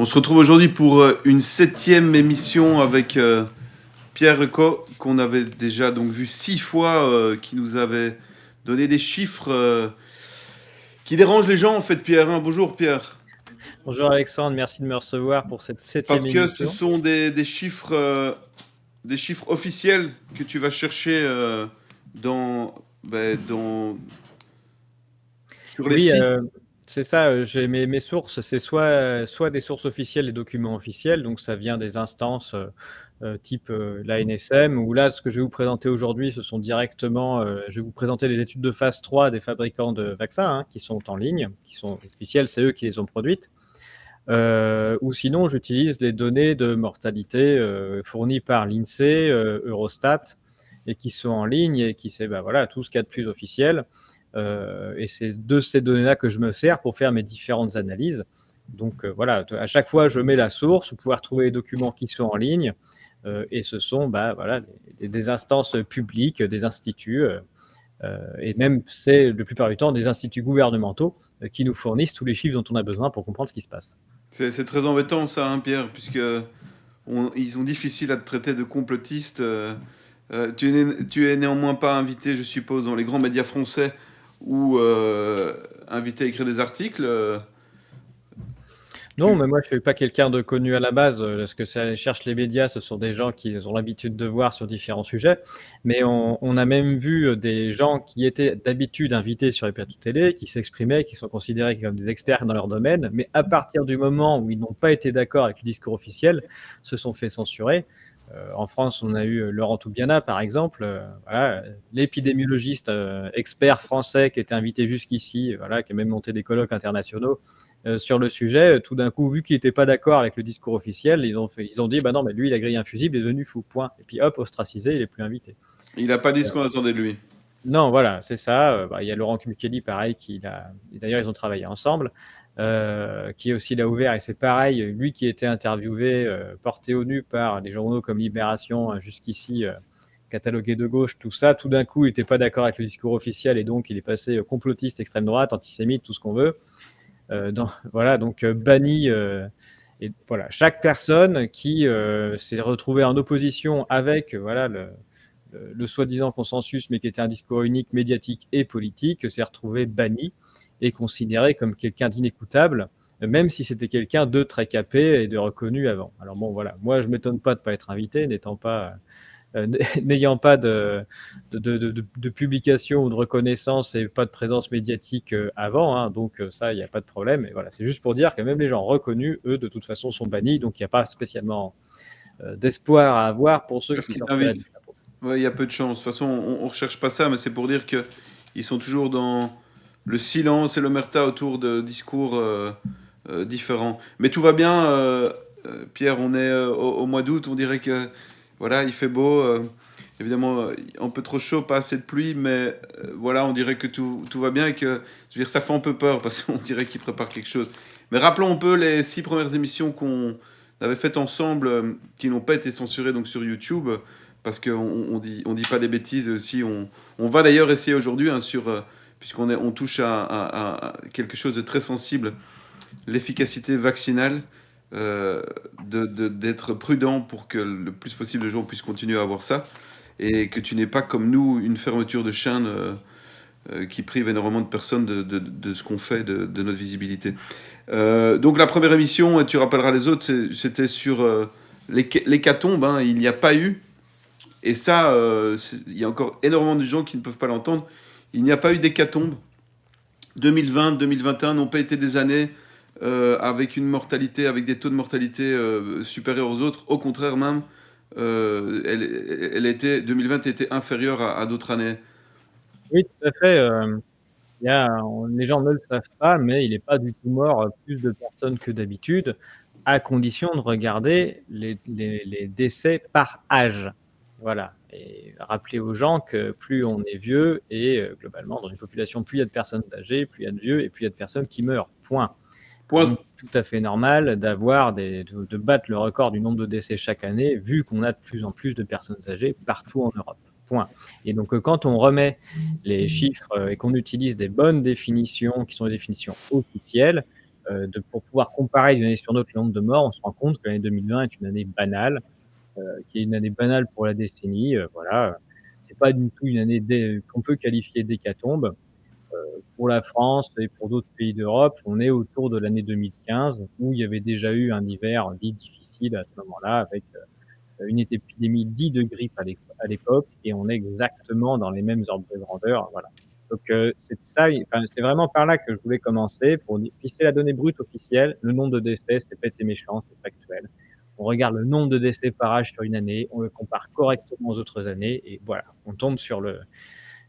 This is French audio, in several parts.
On se retrouve aujourd'hui pour une 7e émission avec Pierre Lecaux, qu'on avait déjà donc vu 6 fois, qui nous avait donné des chiffres qui dérangent les gens en fait, Pierre, hein. Bonjour Pierre. Bonjour Alexandre, merci de me recevoir pour cette Parce 7e que ce émission. sont des chiffres officiels que tu vas chercher dans, sur les Oui, sites. c'est ça, j'ai mes sources, c'est soit des sources officielles, des documents officiels, donc ça vient des instances type l'ANSM, ou là, ce que je vais vous présenter aujourd'hui, ce sont directement, je vais vous présenter les études de phase 3 des fabricants de vaccins, hein, qui sont en ligne, qui sont officielles, c'est eux qui les ont produites. Ou sinon, j'utilise les données de mortalité fournies par l'INSEE, Eurostat, et qui sont en ligne et qui c'est voilà, tout ce qu'il y a de plus officiel. Et c'est de ces données-là que je me sers pour faire mes différentes analyses. Donc voilà, à chaque fois, je mets la source, vous pouvez retrouver les documents qui sont en ligne. Et ce sont voilà, des instances publiques, des instituts, et même c'est la plupart du temps des instituts gouvernementaux qui nous fournissent tous les chiffres dont on a besoin pour comprendre ce qui se passe. C'est très embêtant ça, hein, Pierre, puisque ils sont difficiles à te traiter de complotiste. Tu es néanmoins pas invité, je suppose, dans les grands médias français ou invité à écrire des articles. Non, Tu... mais moi je suis pas quelqu'un de connu à la base. Ce que ça cherchent les médias, ce sont des gens qui ont l'habitude de voir sur différents sujets. Mais on a même vu des gens qui étaient d'habitude invités sur les plateaux télé, qui s'exprimaient, qui sont considérés comme des experts dans leur domaine, mais à partir du moment où ils n'ont pas été d'accord avec le discours officiel, se sont fait censurer. En France, on a eu Laurent Toubiana, par exemple, voilà, l'épidémiologiste expert français qui était invité jusqu'ici, voilà, qui a même monté des colloques internationaux sur le sujet. Tout d'un coup, vu qu'il n'était pas d'accord avec le discours officiel, ils ont dit bah non, mais lui, il a grillé un fusible, il est devenu fou, point. Et puis hop, ostracisé, il est plus invité. Il n'a pas dit ce qu'on attendait de lui. Non, voilà, c'est ça. Il y a Laurent Mulcahy, pareil, d'ailleurs, ils ont travaillé ensemble, qui aussi l'a ouvert, et c'est pareil, lui qui était interviewé, porté au nu par des journaux comme Libération, jusqu'ici, catalogué de gauche, tout ça, tout d'un coup, il n'était pas d'accord avec le discours officiel, et donc il est passé complotiste, extrême droite, antisémite, tout ce qu'on veut. Voilà, donc banni. Et voilà, chaque personne qui s'est retrouvée en opposition avec voilà, le soi-disant consensus, mais qui était un discours unique, médiatique et politique, s'est retrouvé banni et considéré comme quelqu'un d'inécoutable, même si c'était quelqu'un de très capé et de reconnu avant. Alors bon, voilà, moi je m'étonne pas de ne pas être invité, n'étant pas n'ayant pas de publication ou de reconnaissance et pas de présence médiatique avant, hein, donc ça, il n'y a pas de problème. Et voilà, c'est juste pour dire que même les gens reconnus, eux, de toute façon, sont bannis, donc il n'y a pas spécialement d'espoir à avoir pour ceux Parce qui qu'il sortiraient du t'invite. chapeau. Ouais, il y a peu de chance. De toute façon, on ne recherche pas ça, mais c'est pour dire qu'ils sont toujours dans le silence et l'omerta autour de discours différents. Mais tout va bien, Pierre. On est au mois d'août. On dirait que voilà, il fait beau. Évidemment, un peu trop chaud, pas assez de pluie, mais voilà, on dirait que tout va bien et que je veux dire, ça fait un peu peur parce qu'on dirait qu'il prépare quelque chose. Mais rappelons un peu les 6 premières émissions qu'on avait faites ensemble, qui n'ont pas été censurées donc sur YouTube, parce on dit pas des bêtises. Et aussi, on va d'ailleurs essayer aujourd'hui, hein, on touche à quelque chose de très sensible, l'efficacité vaccinale, d'être prudent pour que le plus possible de gens puissent continuer à avoir ça et que tu n'aies pas comme nous une fermeture de chaîne qui prive énormément de personnes de ce qu'on fait, de notre visibilité. Donc la première émission, et tu rappelleras les autres, c'était sur l'hécatombe, hein. Il n'y a pas eu, et ça, il y a encore énormément de gens qui ne peuvent pas l'entendre, il n'y a pas eu d'hécatombe. 2020, 2021 n'ont pas été des années avec une mortalité, avec des taux de mortalité supérieurs aux autres. Au contraire même, 2020 était inférieure à d'autres années. Oui, tout à fait. Les gens ne le savent pas, mais il n'est pas du tout mort plus de personnes que d'habitude, à condition de regarder les décès par âge. Voilà. Et rappeler aux gens que plus on est vieux, et globalement, dans une population, plus il y a de personnes âgées, plus il y a de vieux, et plus il y a de personnes qui meurent. Point. Point. Donc, tout à fait normal de battre le record du nombre de décès chaque année, vu qu'on a de plus en plus de personnes âgées partout en Europe. Point. Et donc, quand on remet les chiffres et qu'on utilise des bonnes définitions, qui sont des définitions officielles, pour pouvoir comparer d'une année sur l'autre le nombre de morts, on se rend compte que l'année 2020 est une année banale, qui est une année banale pour la décennie, voilà, c'est pas du tout une année qu'on peut qualifier d'hécatombe. Pour la France et pour d'autres pays d'Europe, on est autour de l'année 2015 où il y avait déjà eu un hiver dit difficile à ce moment-là avec, une épidémie dite de grippe à l'époque et on est exactement dans les mêmes ordres de grandeur, voilà. Donc c'est ça, enfin, c'est vraiment par là que je voulais commencer pour dire puis c'est la donnée brute officielle, le nombre de décès, c'est bête et méchant, c'est factuel. On regarde le nombre de décès par âge sur une année, on le compare correctement aux autres années et voilà, on tombe sur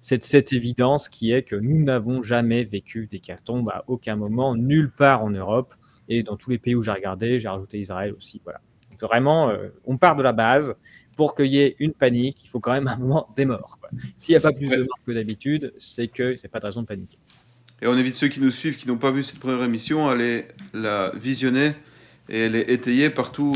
cette évidence qui est que nous n'avons jamais vécu d'hécatombe à aucun moment, nulle part en Europe et dans tous les pays où j'ai regardé, j'ai rajouté Israël aussi, voilà. Donc vraiment, on part de la base. Pour qu'il y ait une panique, il faut quand même un moment des morts, quoi. S'il n'y a pas plus de Ouais. morts que d'habitude, c'est que c'est pas de raison de paniquer. Et on invite ceux qui nous suivent, qui n'ont pas vu cette première émission, à aller la visionner et elle est étayée par tous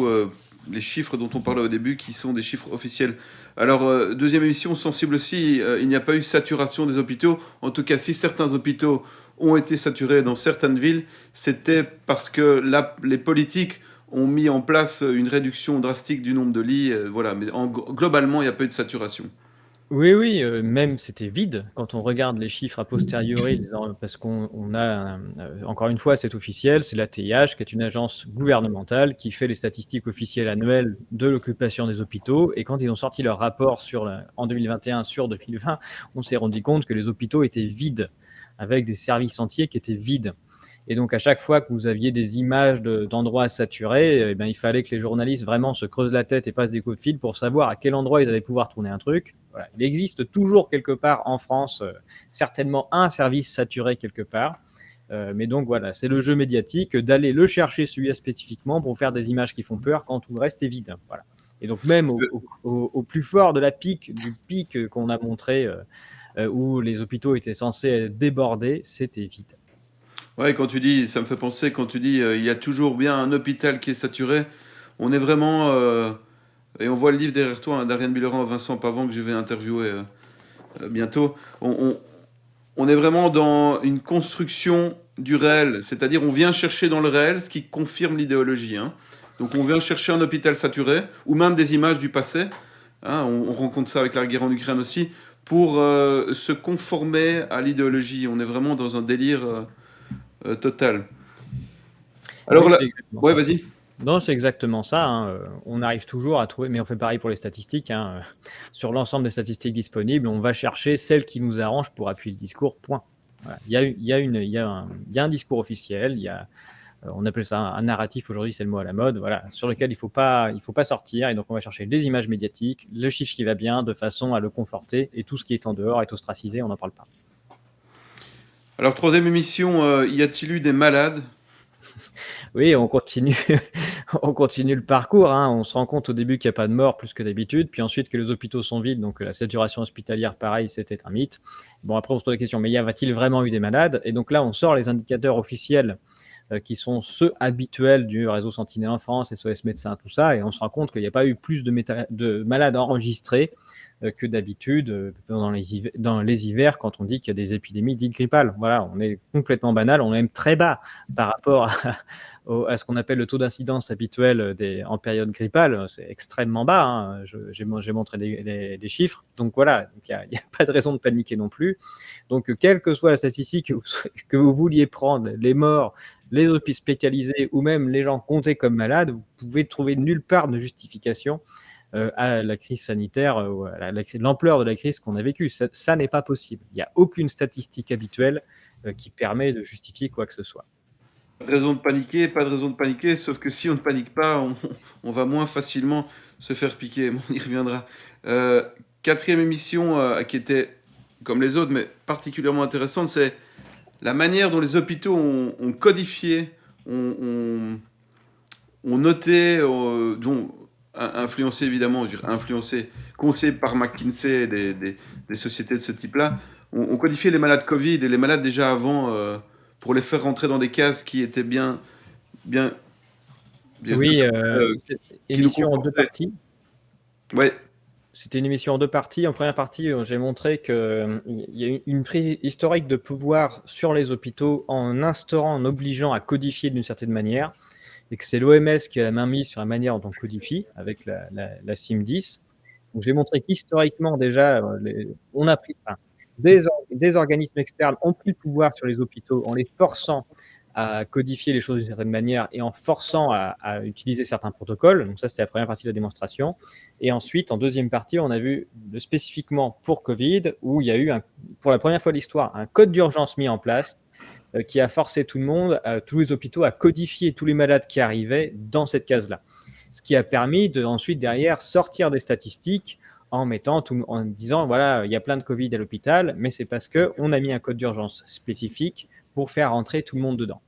les chiffres dont on parlait au début, qui sont des chiffres officiels. Alors, deuxième émission sensible aussi, il n'y a pas eu saturation des hôpitaux. En tout cas, si certains hôpitaux ont été saturés dans certaines villes, c'était parce que les politiques ont mis en place une réduction drastique du nombre de lits. Voilà, mais globalement, il n'y a pas eu de saturation. Oui, oui, même c'était vide quand on regarde les chiffres a posteriori, parce qu'on a encore une fois, c'est officiel, c'est l'ATIH qui est une agence gouvernementale qui fait les statistiques officielles annuelles de l'occupation des hôpitaux et quand ils ont sorti leur rapport en 2021 sur 2020, on s'est rendu compte que les hôpitaux étaient vides, avec des services entiers qui étaient vides. Et donc, à chaque fois que vous aviez des images d'endroits saturés, eh ben, il fallait que les journalistes vraiment se creusent la tête et passent des coups de fil pour savoir à quel endroit ils allaient pouvoir tourner un truc. Voilà. Il existe toujours quelque part en France, certainement un service saturé quelque part. Mais donc voilà, c'est le jeu médiatique d'aller le chercher celui-là spécifiquement pour faire des images qui font peur quand tout le reste est vide. Voilà. Et donc même au plus fort de du pic qu'on a montré, où les hôpitaux étaient censés déborder, c'était vide. Ouais, quand tu dis, ça me fait penser, quand tu dis il y a toujours bien un hôpital qui est saturé, on est vraiment. Et on voit le livre derrière toi, hein, d'Ariane Billeran, Vincent Pavon, que je vais interviewer bientôt. On est vraiment dans une construction du réel, c'est-à-dire on vient chercher dans le réel ce qui confirme l'idéologie, hein. Donc on vient chercher un hôpital saturé, ou même des images du passé, hein, on rencontre ça avec la guerre en Ukraine aussi, pour se conformer à l'idéologie. On est vraiment dans un délire total. Alors Oui, là, c'est exactement ouais, ça. vas-y. Non, c'est exactement ça, hein, on arrive toujours à trouver mais on fait pareil pour les statistiques, hein, sur l'ensemble des statistiques disponibles, on va chercher celles qui nous arrangent pour appuyer le discours, point. Voilà. Il y a un discours officiel, on appelle ça un narratif aujourd'hui, c'est le mot à la mode, voilà, sur lequel il faut pas sortir et donc on va chercher des images médiatiques, le chiffre qui va bien, de façon à le conforter et tout ce qui est en dehors est ostracisé, on n'en parle pas. Alors troisième émission, y a-t-il eu des malades? Oui, on continue, on continue le parcours, hein. On se rend compte au début qu'il n'y a pas de morts plus que d'habitude, puis ensuite que les hôpitaux sont vides, donc la saturation hospitalière, pareil, c'était un mythe. Bon, après, on se pose la question, mais y a-t-il vraiment eu des malades? Et donc là, on sort les indicateurs officiels qui sont ceux habituels du réseau Sentinelle en France, SOS Médecins, tout ça, et on se rend compte qu'il n'y a pas eu plus de malades enregistrés que d'habitude dans les hivers quand on dit qu'il y a des épidémies dites grippales. Voilà, on est complètement banal, on est même très bas par rapport à ce qu'on appelle le taux d'incidence habituel en période grippale. C'est extrêmement bas, hein. J'ai montré les chiffres. Donc voilà, il n'y a pas de raison de paniquer non plus. Donc, quelle que soit la statistique que vous vouliez prendre, les morts, les hôpitaux spécialisés ou même les gens comptés comme malades, vous pouvez trouver nulle part de justification à la crise sanitaire ou à l'ampleur de la crise qu'on a vécue. Ça n'est pas possible. Il n'y a aucune statistique habituelle qui permet de justifier quoi que ce soit. Raison de paniquer, pas de raison de paniquer, sauf que si on ne panique pas, on va moins facilement se faire piquer, mais on y reviendra. Euh, Quatrième émission qui était, comme les autres, mais particulièrement intéressante, c'est la manière dont les hôpitaux ont codifié, ont, ont noté, dont influencé évidemment, je veux dire, influencé, conseillé par McKinsey, des sociétés de ce type-là, ont codifié les malades Covid et les malades déjà avant pour les faire rentrer dans des cases qui étaient bien, bien tout Oui, à fait, c'est qui nous émission en 2 confortaient. parties. Ouais, C'était une émission en 2 parties. En première partie, j'ai montré qu'il y a une prise historique de pouvoir sur les hôpitaux en instaurant, en obligeant à codifier d'une certaine manière, et que c'est l'OMS qui a la main mise sur la manière dont on codifie avec la CIM-10. Donc j'ai montré qu'historiquement déjà, on a pris, enfin, des organismes externes ont pris le pouvoir sur les hôpitaux en les forçant à codifier les choses d'une certaine manière et en forçant à utiliser certains protocoles. Donc ça, c'était la première partie de la démonstration. Et ensuite, en deuxième partie, on a vu spécifiquement pour Covid, où il y a eu, pour la première fois de l'histoire, un code d'urgence mis en place qui a forcé tout le monde, tous les hôpitaux, à codifier tous les malades qui arrivaient dans cette case-là. Ce qui a permis de ensuite, derrière, sortir des statistiques en disant, voilà, il y a plein de Covid à l'hôpital, mais c'est parce qu'on a mis un code d'urgence spécifique pour faire rentrer tout le monde dedans.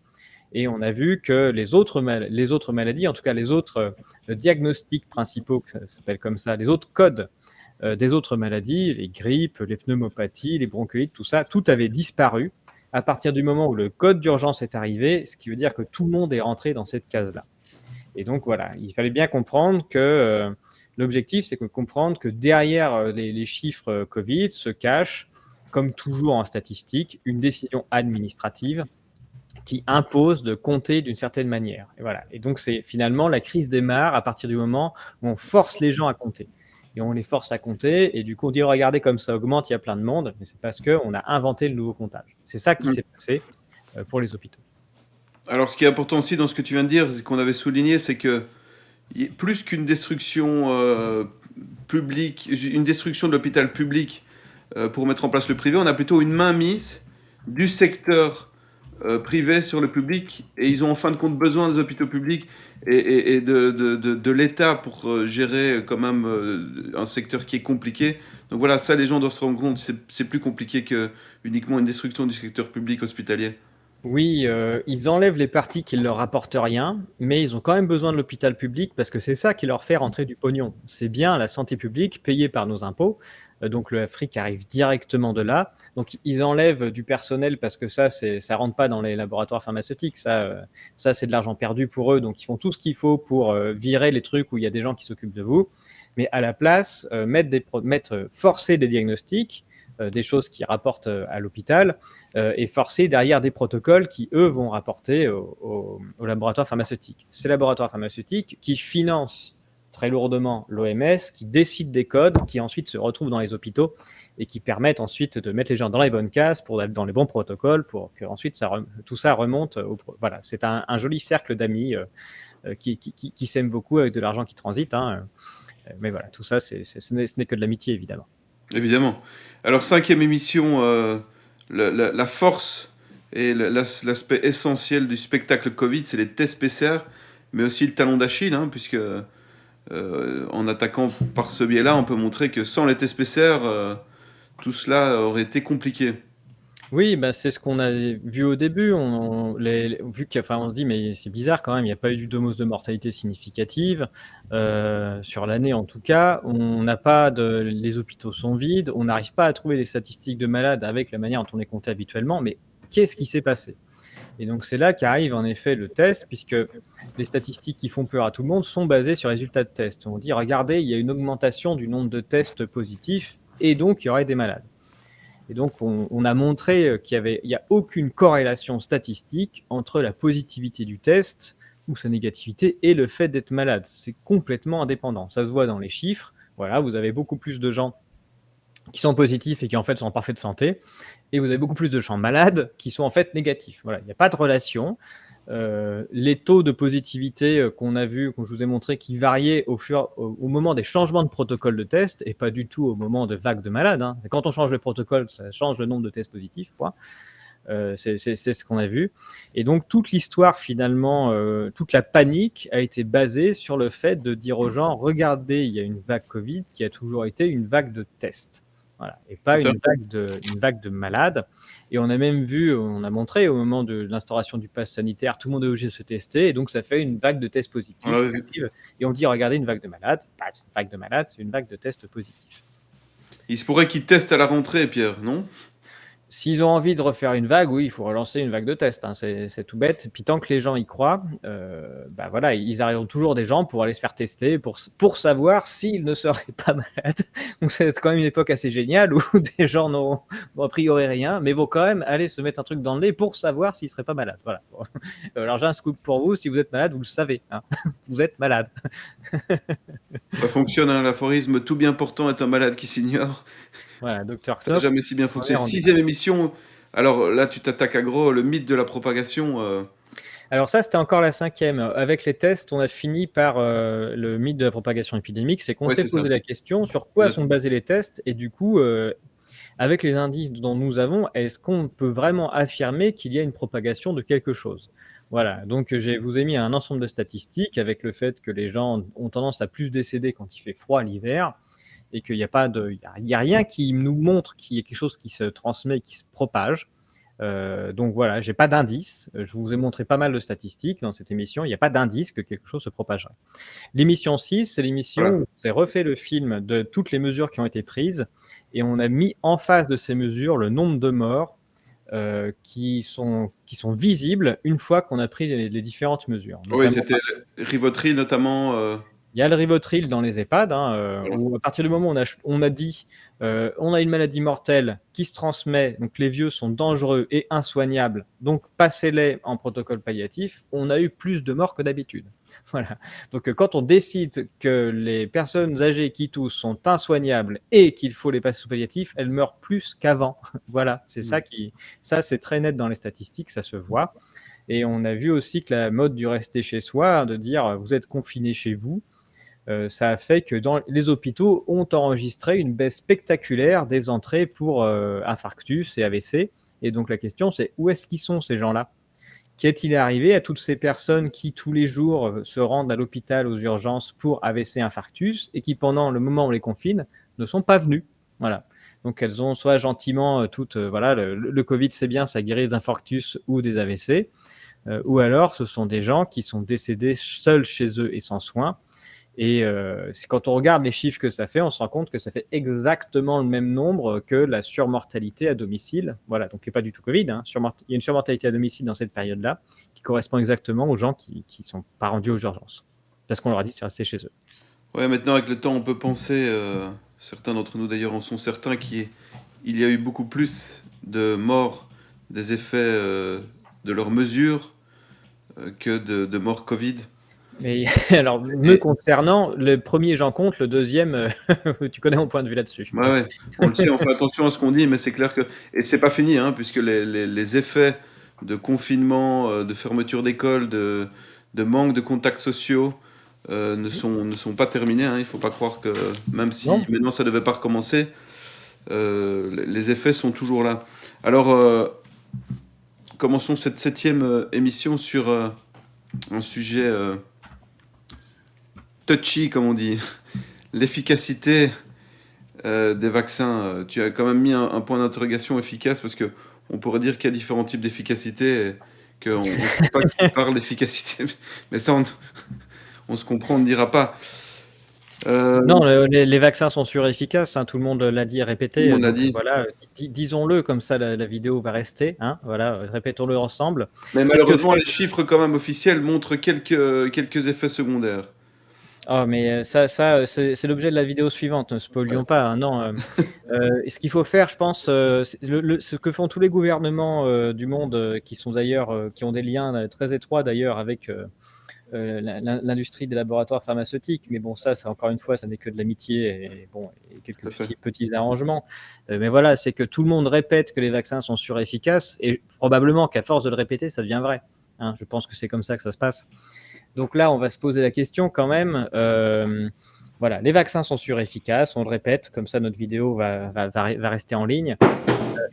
Et on a vu que les autres maladies, en tout cas les autres diagnostics principaux, ça s'appelle comme ça, les autres codes des autres maladies, les grippes, les pneumopathies, les bronchiolites, tout ça, tout avait disparu à partir du moment où le code d'urgence est arrivé, ce qui veut dire que tout le monde est rentré dans cette case-là. Et donc voilà, il fallait bien comprendre que l'objectif, c'est comprendre que derrière les chiffres Covid se cache, comme toujours en statistique, une décision administrative qui impose de compter d'une certaine manière. Et voilà. Et donc c'est finalement la crise démarre à partir du moment où on force les gens à compter. Et on les force à compter, et du coup on dit regardez comme ça augmente, il y a plein de monde, mais c'est parce qu'on a inventé le nouveau comptage. C'est ça qui s'est passé pour les hôpitaux. Alors, ce qui est important aussi dans ce que tu viens de dire, ce qu'on avait souligné, c'est que plus qu'une destruction publique, une destruction de l'hôpital public pour mettre en place le privé, on a plutôt une mainmise du secteur privé sur le public, et ils ont en fin de compte besoin des hôpitaux publics et de l'État pour gérer quand même un secteur qui est compliqué. Donc voilà, ça les gens doivent se rendre compte, c'est plus compliqué que uniquement une destruction du secteur public hospitalier. Oui, ils enlèvent les parties qui ne leur rapportent rien, mais ils ont quand même besoin de l'hôpital public parce que c'est ça qui leur fait rentrer du pognon. C'est bien la santé publique payée par nos impôts, donc le fric arrive directement de là. Donc ils enlèvent du personnel parce que ça rentre pas dans les laboratoires pharmaceutiques, ça c'est de l'argent perdu pour eux, donc ils font tout ce qu'il faut pour virer les trucs où il y a des gens qui s'occupent de vous, mais à la place, forcer des diagnostics, des choses qui rapportent à l'hôpital, et forcer derrière des protocoles qui, eux, vont rapporter au laboratoire pharmaceutique. Ces laboratoires pharmaceutiques qui financent très lourdement l'OMS, qui décident des codes, qui ensuite se retrouvent dans les hôpitaux et qui permettent ensuite de mettre les gens dans les bonnes cases, dans les bons protocoles, pour que ensuite tout ça remonte. Voilà, c'est un joli cercle d'amis qui s'aiment beaucoup avec de l'argent qui transite. Mais voilà, tout ça, ce n'est que de l'amitié, évidemment. Évidemment. Alors, cinquième émission, la force et l'aspect essentiel du spectacle Covid, c'est les tests PCR, mais aussi le talon d'Achille, puisque en attaquant par ce biais-là, on peut montrer que sans les tests PCR, tout cela aurait été compliqué. Oui, bah, c'est ce qu'on a vu au début. Vu on se dit, mais c'est bizarre quand même, il n'y a pas eu de mortalité significative sur l'année en tout cas. Les hôpitaux sont vides, on n'arrive pas à trouver des statistiques de malades avec la manière dont on les comptait habituellement. Mais qu'est-ce qui s'est passé? Et donc c'est là qu'arrive en effet le test, puisque les statistiques qui font peur à tout le monde sont basées sur les résultats de tests. On dit, regardez, il y a une augmentation du nombre de tests positifs, et donc il y aurait des malades. Et donc, on a montré qu'il n'y a aucune corrélation statistique entre la positivité du test ou sa négativité et le fait d'être malade. C'est complètement indépendant. Ça se voit dans les chiffres. Voilà, vous avez beaucoup plus de gens qui sont positifs et qui en fait sont en parfaite santé, et vous avez beaucoup plus de gens malades qui sont en fait négatifs. Voilà, il n'y a pas de relation. Les taux de positivité qu'on a vu, que je vous ai montré, qui variaient au moment des changements de protocole de test et pas du tout au moment de vagues de malades. Quand on change le protocole, ça change le nombre de tests positifs. C'est ce qu'on a vu. Et donc toute l'histoire finalement, toute la panique a été basée sur le fait de dire aux gens, regardez, il y a une vague Covid qui a toujours été une vague de tests. Voilà, et pas une vague de malades. Et on a même vu, on a montré au moment de l'instauration du pass sanitaire, tout le monde est obligé de se tester, et donc ça fait une vague de tests positifs. Et on dit, regardez, une vague de malades, pas une vague de malades, c'est une vague de tests positifs. Il se pourrait qu'ils testent à la rentrée, Pierre, non? S'ils ont envie de refaire une vague, oui, il faut relancer une vague de tests, hein, c'est tout bête. Puis tant que les gens y croient, bah voilà, ils arriveront toujours des gens pour aller se faire tester, pour savoir s'ils ne seraient pas malades. Donc c'est quand même une époque assez géniale où des gens n'ont a priori rien, mais vont quand même aller se mettre un truc dans le nez pour savoir s'ils seraient pas malades. Voilà. Alors j'ai un scoop pour vous, si vous êtes malade, vous le savez, hein. Vous êtes malade. Ça fonctionne, hein, l'aphorisme tout bien portant est un malade qui s'ignore. Voilà, Docteur Ça n'a Knopp, jamais si bien on est fonctionné. rendu. Sixième émission. Alors là, tu t'attaques à gros, le mythe de la propagation. Alors ça, c'était encore la cinquième. Avec les tests, on a fini par le mythe de la propagation épidémique. C'est qu'on Ouais, s'est c'est ça. posé la question sur quoi sont basés les tests et du coup, avec les indices dont nous avons, est-ce qu'on peut vraiment affirmer qu'il y a une propagation de quelque chose? Voilà, donc je vous ai mis un ensemble de statistiques avec le fait que les gens ont tendance à plus décéder quand il fait froid l'hiver et qu'il n'y a pas de, il y a rien qui nous montre qu'il y a quelque chose qui se transmet, qui se propage. Donc voilà, j'ai pas d'indice. Je vous ai montré pas mal de statistiques dans cette émission. Il n'y a pas d'indice que quelque chose se propagerait. L'émission 6, c'est l'émission Voilà. où on s'est refait le film de toutes les mesures qui ont été prises et on a mis en face de ces mesures le nombre de morts qui sont visibles une fois qu'on a pris les différentes mesures. Oui, Notamment, c'était Rivotril notamment. il y a le Rivotril dans les EHPAD, hein, Voilà. où à partir du moment où on a dit on a une maladie mortelle qui se transmet, donc les vieux sont dangereux et insoignables, donc passez-les en protocole palliatif, on a eu plus de morts que d'habitude. Voilà. Donc quand on décide que les personnes âgées qui toussent sont insoignables et qu'il faut les passer sous palliatif, elles meurent plus qu'avant. Voilà, c'est ça c'est très net dans les statistiques, ça se voit. Et on a vu aussi que la mode du rester chez soi, de dire vous êtes confiné chez vous, ça a fait que les hôpitaux ont enregistré une baisse spectaculaire des entrées pour infarctus et AVC. Et donc la question, c'est où est-ce qu'ils sont ces gens-là? Qu'est-il arrivé à toutes ces personnes qui tous les jours se rendent à l'hôpital aux urgences pour AVC, infarctus et qui pendant le moment où on les confine ne sont pas venues? Voilà. Donc elles ont soit gentiment toutes, voilà, le Covid c'est bien, ça guérit des infarctus ou des AVC, ou alors ce sont des gens qui sont décédés seuls chez eux et sans soins. Et quand on regarde les chiffres que ça fait, on se rend compte que ça fait exactement le même nombre que la surmortalité à domicile. Voilà, donc il n'y a pas du tout Covid, hein. Il y a une surmortalité à domicile dans cette période-là qui correspond exactement aux gens qui ne sont pas rendus aux urgences. Parce qu'on leur a dit de rester chez eux. Ouais, maintenant avec le temps, on peut penser, certains d'entre nous d'ailleurs en sont certains, qu'il y a eu beaucoup plus de morts des effets de leurs mesures que de morts Covid. Mais alors, me concernant, le premier j'en compte, le deuxième, tu connais mon point de vue là-dessus. Ouais, ouais, on le sait, on fait attention à ce qu'on dit, mais c'est clair que... Et c'est pas fini, hein, puisque les effets de confinement, de fermeture d'école, de manque de contacts sociaux ne sont pas terminés, hein. Il faut pas croire que, même si Non. maintenant ça devait pas recommencer, les effets sont toujours là. Alors, commençons cette 7e émission sur un sujet touchy, comme on dit, l'efficacité des vaccins. Tu as quand même mis un point d'interrogation efficace parce que on pourrait dire qu'il y a différents types d'efficacité et qu'on ne sait pas qui parle d'efficacité. Mais ça, on se comprend, on ne dira pas. Non, les vaccins sont efficaces, hein, tout le monde l'a dit et répété. Tout le monde l'a Donc dit. voilà, disons-le, comme ça la vidéo va rester. Hein, voilà, répétons-le ensemble. Mais C'est ce que malheureusement, fait... les chiffres quand même officiels montrent quelques effets secondaires. Oh, mais c'est l'objet de la vidéo suivante, ne spolions pas, hein, non. Ce qu'il faut faire, je pense, ce que font tous les gouvernements du monde, qui sont d'ailleurs, qui ont des liens très étroits d'ailleurs avec l'industrie des laboratoires pharmaceutiques. Mais bon, ça encore une fois, ça n'est que de l'amitié et, bon, et quelques Tout à fait. petits arrangements. Mais voilà, c'est que tout le monde répète que les vaccins sont efficaces et probablement qu'à force de le répéter, ça devient vrai. Hein, je pense que c'est comme ça que ça se passe. Donc là, on va se poser la question quand même. Voilà, les vaccins sont efficaces, on le répète, comme ça notre vidéo va rester en ligne.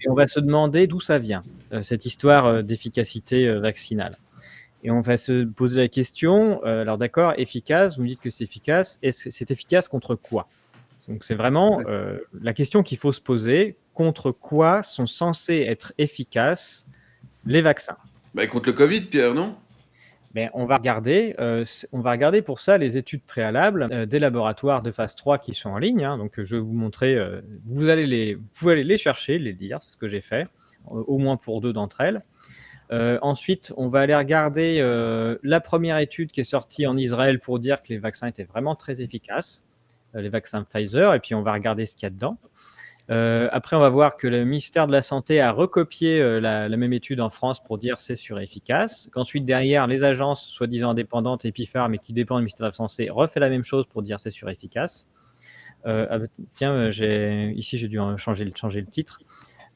Et on va se demander d'où ça vient, cette histoire d'efficacité vaccinale. Et on va se poser la question, alors d'accord, efficace, vous me dites que c'est efficace, est-ce que c'est efficace contre quoi? Donc c'est vraiment la question qu'il faut se poser, contre quoi sont censés être efficaces les vaccins? Bah, contre le Covid, Pierre, non? Ben, on va regarder pour ça les études préalables des laboratoires de phase 3 qui sont en ligne. Hein. Donc, je vais vous montrer, vous pouvez aller les chercher, les lire, c'est ce que j'ai fait. au moins pour 2 d'entre elles. Ensuite, on va aller regarder la première étude qui est sortie en Israël pour dire que les vaccins étaient vraiment très efficaces, les vaccins Pfizer, et puis on va regarder ce qu'il y a dedans. Après, on va voir que le ministère de la Santé a recopié la même étude en France pour dire c'est sûr et efficace. Qu'ensuite, derrière, les agences soi-disant indépendantes, Epipharm, mais qui dépendent du ministère de la Santé, refait la même chose pour dire c'est sûr et efficace. Tiens, ici j'ai dû changer le titre.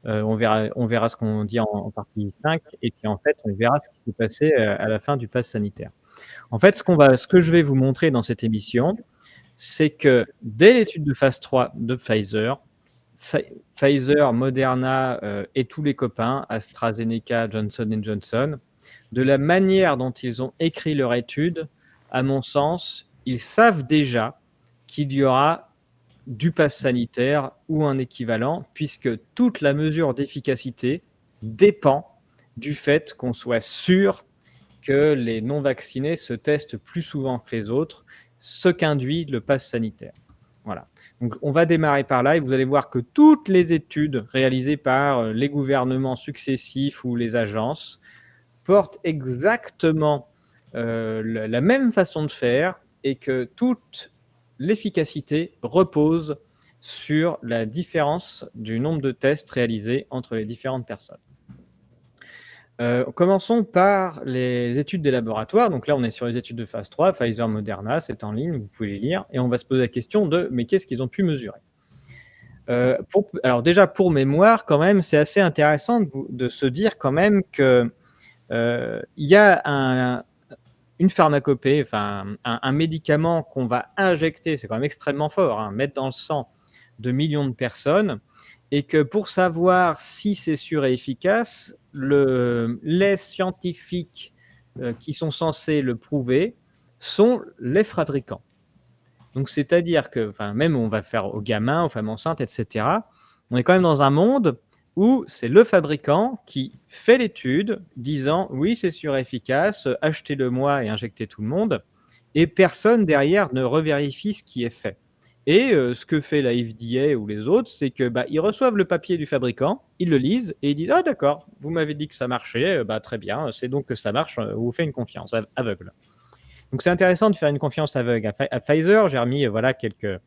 On verra ce qu'on dit en partie 5, et puis en fait, on verra ce qui s'est passé à la fin du pass sanitaire. En fait, ce que je vais vous montrer dans cette émission, c'est que dès l'étude de phase 3 de Pfizer, Moderna et tous les copains, AstraZeneca, Johnson Johnson, de la manière dont ils ont écrit leur étude, à mon sens, ils savent déjà qu'il y aura du pass sanitaire ou un équivalent, puisque toute la mesure d'efficacité dépend du fait qu'on soit sûr que les non-vaccinés se testent plus souvent que les autres, ce qu'induit le pass sanitaire. Voilà. Donc, on va démarrer par là et vous allez voir que toutes les études réalisées par les gouvernements successifs ou les agences portent exactement la même façon de faire, et que toute l'efficacité repose sur la différence du nombre de tests réalisés entre les différentes personnes. Commençons par les études des laboratoires. Donc là, on est sur les études de phase 3, Pfizer, Moderna, c'est en ligne, vous pouvez les lire, et on va se poser la question de mais qu'est-ce qu'ils ont pu mesurer? Alors déjà, pour mémoire, quand même, c'est assez intéressant de se dire quand même que il y a une pharmacopée, enfin un médicament qu'on va injecter, c'est quand même extrêmement fort, hein, mettre dans le sang de millions de personnes, et que pour savoir si c'est sûr et efficace, les scientifiques qui sont censés le prouver sont les fabricants. Donc c'est-à-dire que, enfin, même on va faire aux gamins, aux femmes enceintes, etc. On est quand même dans un monde où c'est le fabricant qui fait l'étude, disant oui, c'est sûr et efficace, achetez-le moi et injectez tout le monde, et personne derrière ne revérifie ce qui est fait. Et ce que fait la FDA ou les autres, c'est que ils reçoivent le papier du fabricant, ils le lisent et ils disent ah d'accord, vous m'avez dit que ça marchait, très bien, c'est donc que ça marche, on vous fait une confiance aveugle. Donc c'est intéressant de faire une confiance aveugle à Pfizer. J'ai remis voilà quelques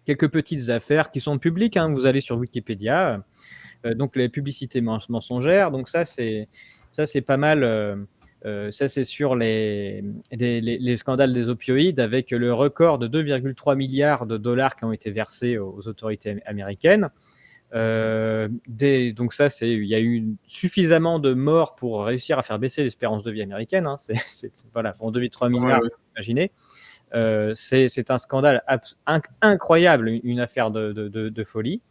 petites affaires qui sont publiques, hein. Vous allez sur Wikipédia. Donc les publicités mensongères. Donc ça c'est pas mal. Ça c'est sur les scandales des opioïdes, avec le record de 2,3 milliards de dollars qui ont été versés aux autorités américaines. Donc ça, il y a eu suffisamment de morts pour réussir à faire baisser l'espérance de vie américaine, hein. Voilà, pour 2,3 milliards, Ouais. imaginez. C'est un scandale incroyable, une affaire de folie.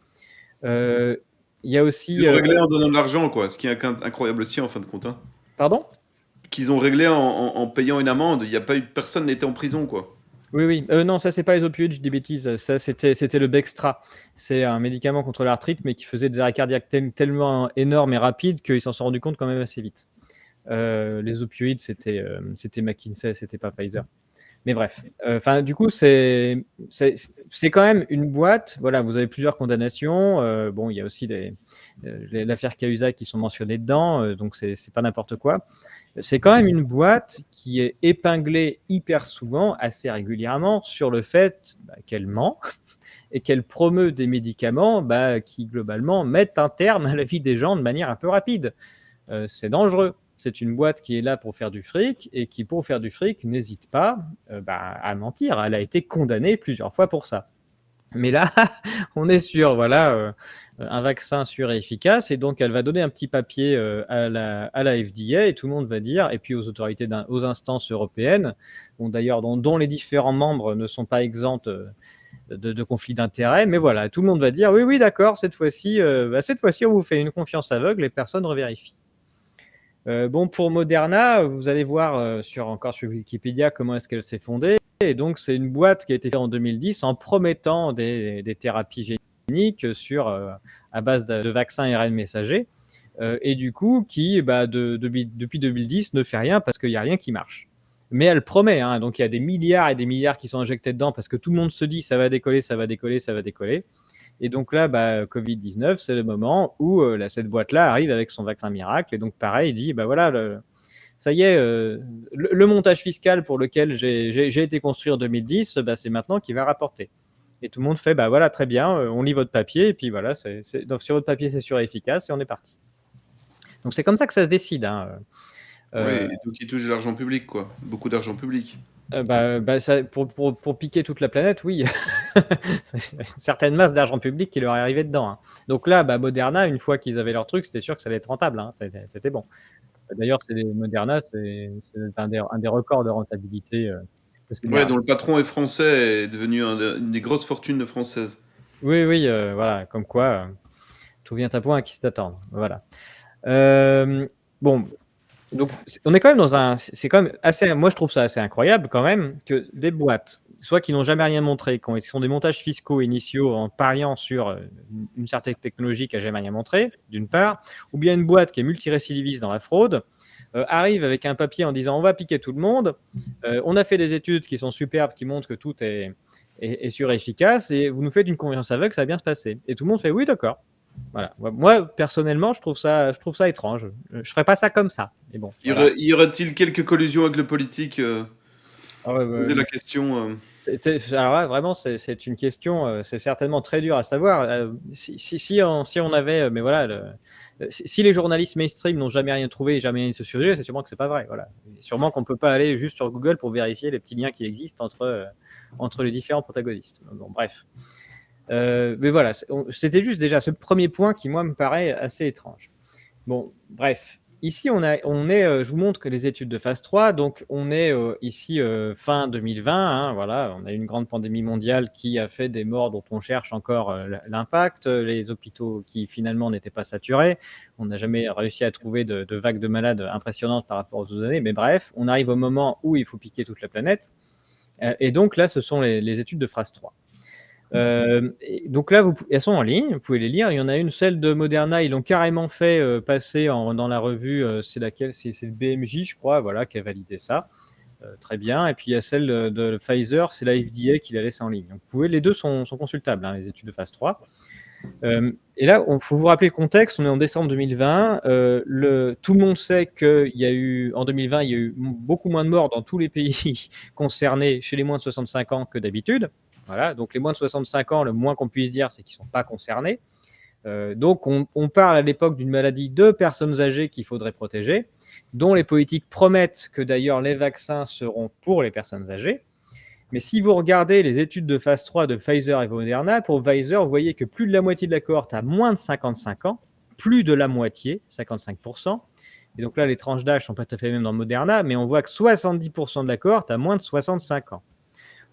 Il y a aussi... Ils ont réglé en donnant de l'argent, quoi. Ce qui est incroyable aussi, en fin de compte, hein. Pardon? Qu'ils ont réglé en payant une amende. Il y a pas eu, personne n'était en prison, quoi. Oui. Non, ça, c'est pas les opioïdes, je dis bêtises. Ça, c'était le Bextra. C'est un médicament contre l'arthrite, mais qui faisait des arrêts cardiaques tellement énormes et rapides qu'ils s'en sont rendus compte quand même assez vite. Les opioïdes, c'était McKinsey, c'était pas Pfizer. Mais bref, du coup, c'est quand même une boîte. Voilà, vous avez plusieurs condamnations. Bon, il y a aussi l'affaire Cahuzac qui sont mentionnées dedans, donc c'est pas n'importe quoi. C'est quand même une boîte qui est épinglée hyper souvent, assez régulièrement, sur le fait qu'elle ment et qu'elle promeut des médicaments qui, globalement, mettent un terme à la vie des gens de manière un peu rapide. C'est dangereux. C'est une boîte qui est là pour faire du fric, et qui, pour faire du fric, n'hésite pas à mentir. Elle a été condamnée plusieurs fois pour ça. Mais là, on est sur un vaccin sûr et efficace, et donc elle va donner un petit papier à la FDA, et tout le monde va dire, et puis aux autorités, aux instances européennes, d'ailleurs dont les différents membres ne sont pas exempts de conflits d'intérêts, mais voilà, tout le monde va dire oui, d'accord, cette fois-ci, on vous fait une confiance aveugle et personne ne revérifie. Pour Moderna, vous allez voir encore sur Wikipédia comment est-ce qu'elle s'est fondée. Et donc, c'est une boîte qui a été faite en 2010 en promettant des thérapies géniques à base de vaccins ARN messagers. Et du coup, qui, depuis 2010, ne fait rien parce qu'il n'y a rien qui marche. Mais elle promet, hein, donc il y a des milliards et des milliards qui sont injectés dedans parce que tout le monde se dit ça va décoller, ça va décoller, ça va décoller. Et donc là, Covid-19, c'est le moment où cette boîte-là arrive avec son vaccin miracle. Et donc pareil, il dit, voilà, ça y est, le montage fiscal pour lequel j'ai été construit en 2010, c'est maintenant qu'il va rapporter. Et tout le monde fait, voilà, très bien, on lit votre papier, et puis voilà, donc sur votre papier, c'est sûr et efficace, et on est parti. Donc c'est comme ça que ça se décide. Oui, et donc ils touchent de l'argent public, quoi. Beaucoup d'argent public. Pour piquer toute la planète, oui. C'est une certaine masse d'argent public qui leur est arrivée dedans. Hein. Donc là, Moderna, une fois qu'ils avaient leur truc, c'était sûr que ça allait être rentable. Hein. C'était bon. D'ailleurs, Moderna, c'est un des records de rentabilité. Ouais, dont le patron est français, est devenu une des grosses fortunes françaises. Oui, voilà, comme quoi, tout vient à point à qui s'attendre. Voilà. Bon, donc on est quand même c'est quand même assez, moi je trouve ça assez incroyable quand même que des boîtes, soit qui n'ont jamais rien montré, qui sont des montages fiscaux initiaux en pariant sur une certaine technologie qui n'a jamais rien montré, d'une part, ou bien une boîte qui est multirécidiviste dans la fraude, arrive avec un papier en disant on va piquer tout le monde, on a fait des études qui sont superbes, qui montrent que tout est sûr et efficace, et vous nous faites une confiance aveugle, ça va bien se passer. Et tout le monde fait oui, d'accord. Voilà. Moi, personnellement, je trouve ça étrange. Je ferais pas ça comme ça. Mais bon, Y aurait-il quelques collusions avec le politique poser la question. Alors là, vraiment, c'est une question, c'est certainement très dur à savoir. Si on avait, mais voilà, si les journalistes mainstream n'ont jamais rien trouvé et jamais rien sur ce sujet, c'est sûrement que c'est pas vrai. Voilà. Sûrement qu'on peut pas aller juste sur Google pour vérifier les petits liens qui existent entre les différents protagonistes. Bon, bref. Mais voilà, c'était juste déjà ce premier point qui, moi, me paraît assez étrange. Bon, bref. Ici, je vous montre que les études de phase 3, donc on est ici fin 2020, hein, voilà, on a eu une grande pandémie mondiale qui a fait des morts dont on cherche encore l'impact, les hôpitaux qui finalement n'étaient pas saturés, on n'a jamais réussi à trouver de vagues de malades impressionnantes par rapport aux autres années, mais bref, on arrive au moment où il faut piquer toute la planète, et donc là, ce sont les études de phase 3. Donc là, elles sont en ligne, vous pouvez les lire. Il y en a une, celle de Moderna, ils l'ont carrément fait passer dans la revue. C'est laquelle? C'est le BMJ, je crois, voilà, qui a validé ça. Très bien. Et puis il y a celle de Pfizer, c'est la FDA qui l'a laissé en ligne. Donc les deux sont consultables, hein, les études de phase 3. Et là, il faut vous rappeler le contexte. On est en décembre 2020. Tout le monde sait qu'en 2020, il y a eu beaucoup moins de morts dans tous les pays concernés chez les moins de 65 ans que d'habitude. Voilà, donc les moins de 65 ans, le moins qu'on puisse dire, c'est qu'ils ne sont pas concernés. Donc on parle à l'époque d'une maladie de personnes âgées qu'il faudrait protéger, dont les politiques promettent que d'ailleurs les vaccins seront pour les personnes âgées. Mais si vous regardez les études de phase 3 de Pfizer et Moderna, pour Pfizer, vous voyez que plus de la moitié de la cohorte a moins de 55 ans, plus de la moitié, 55%. Et donc là, les tranches d'âge sont pas tout à fait les mêmes dans Moderna, mais on voit que 70% de la cohorte a moins de 65 ans.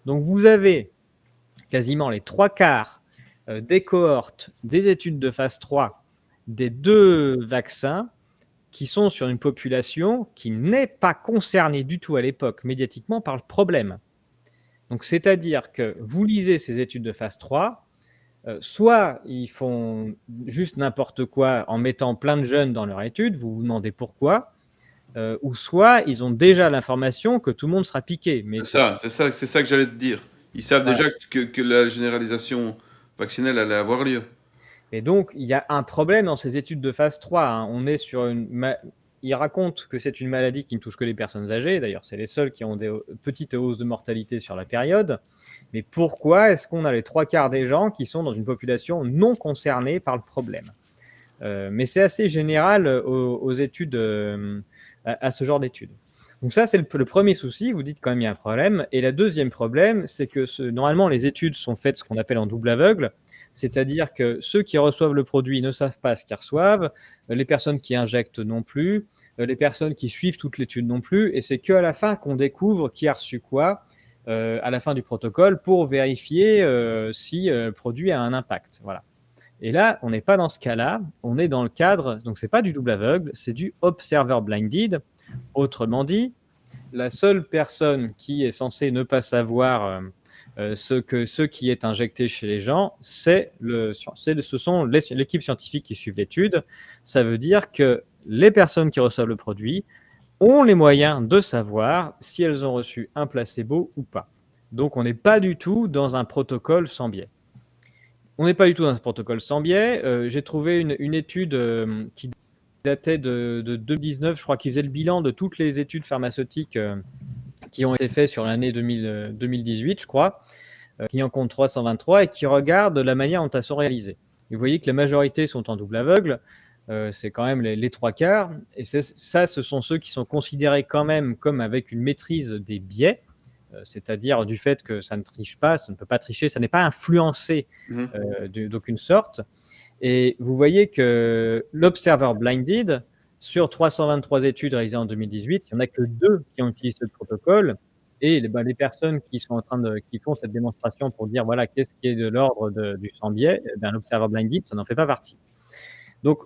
Donc vous avez quasiment les 3/4 des cohortes des études de phase 3 des deux vaccins qui sont sur une population qui n'est pas concernée du tout à l'époque médiatiquement par le problème. Donc, c'est-à-dire que vous lisez ces études de phase 3, soit ils font juste n'importe quoi en mettant plein de jeunes dans leur étude, vous vous demandez pourquoi, ou soit ils ont déjà l'information que tout le monde sera piqué. Mais C'est ça que j'allais te dire. Ils savent déjà que la généralisation vaccinale allait avoir lieu. Et donc, il y a un problème dans ces études de phase 3. Hein. On est sur il raconte que c'est une maladie qui ne touche que les personnes âgées. D'ailleurs, c'est les seuls qui ont des petites hausses de mortalité sur la période. Mais pourquoi est-ce qu'on a les 3/4 des gens qui sont dans une population non concernée par le problème? Mais c'est assez général aux études, à ce genre d'études. Donc ça, c'est le premier souci. Vous dites quand même il y a un problème. Et le deuxième problème, c'est que normalement, les études sont faites ce qu'on appelle en double aveugle. C'est-à-dire que ceux qui reçoivent le produit ne savent pas ce qu'ils reçoivent, les personnes qui injectent non plus, les personnes qui suivent toute l'étude non plus, et c'est qu'à la fin qu'on découvre qui a reçu quoi à la fin du protocole pour vérifier si le produit a un impact. Voilà. Et là, on n'est pas dans ce cas-là, on est dans le cadre, donc c'est pas du double aveugle, c'est du observer blinded. Autrement dit, la seule personne qui est censée ne pas savoir ce qui est injecté chez les gens, ce sont l'équipe scientifique qui suivent l'étude. Ça veut dire que les personnes qui reçoivent le produit ont les moyens de savoir si elles ont reçu un placebo ou pas. Donc on n'est pas du tout dans un protocole sans biais. On n'est pas du tout dans ce protocole sans biais. J'ai trouvé une étude qui datait de 2019, je crois, qui faisait le bilan de toutes les études pharmaceutiques qui ont été faites sur l'année 2018, je crois, qui en compte 323 et qui regarde la manière dont elles sont réalisées. Et vous voyez que la majorité sont en double aveugle, c'est quand même les trois quarts, et ça, ce sont ceux qui sont considérés quand même comme avec une maîtrise des biais, c'est-à-dire du fait que ça ne triche pas, ça ne peut pas tricher, ça n'est pas influencé d'aucune sorte. Et vous voyez que l'Observer Blinded, sur 323 études réalisées en 2018, il n'y en a que 2 qui ont utilisé ce protocole. Et les personnes qui sont qui font cette démonstration pour dire voilà qu'est-ce qui est de l'ordre du sans biais, l'Observer Blinded, ça n'en fait pas partie. Donc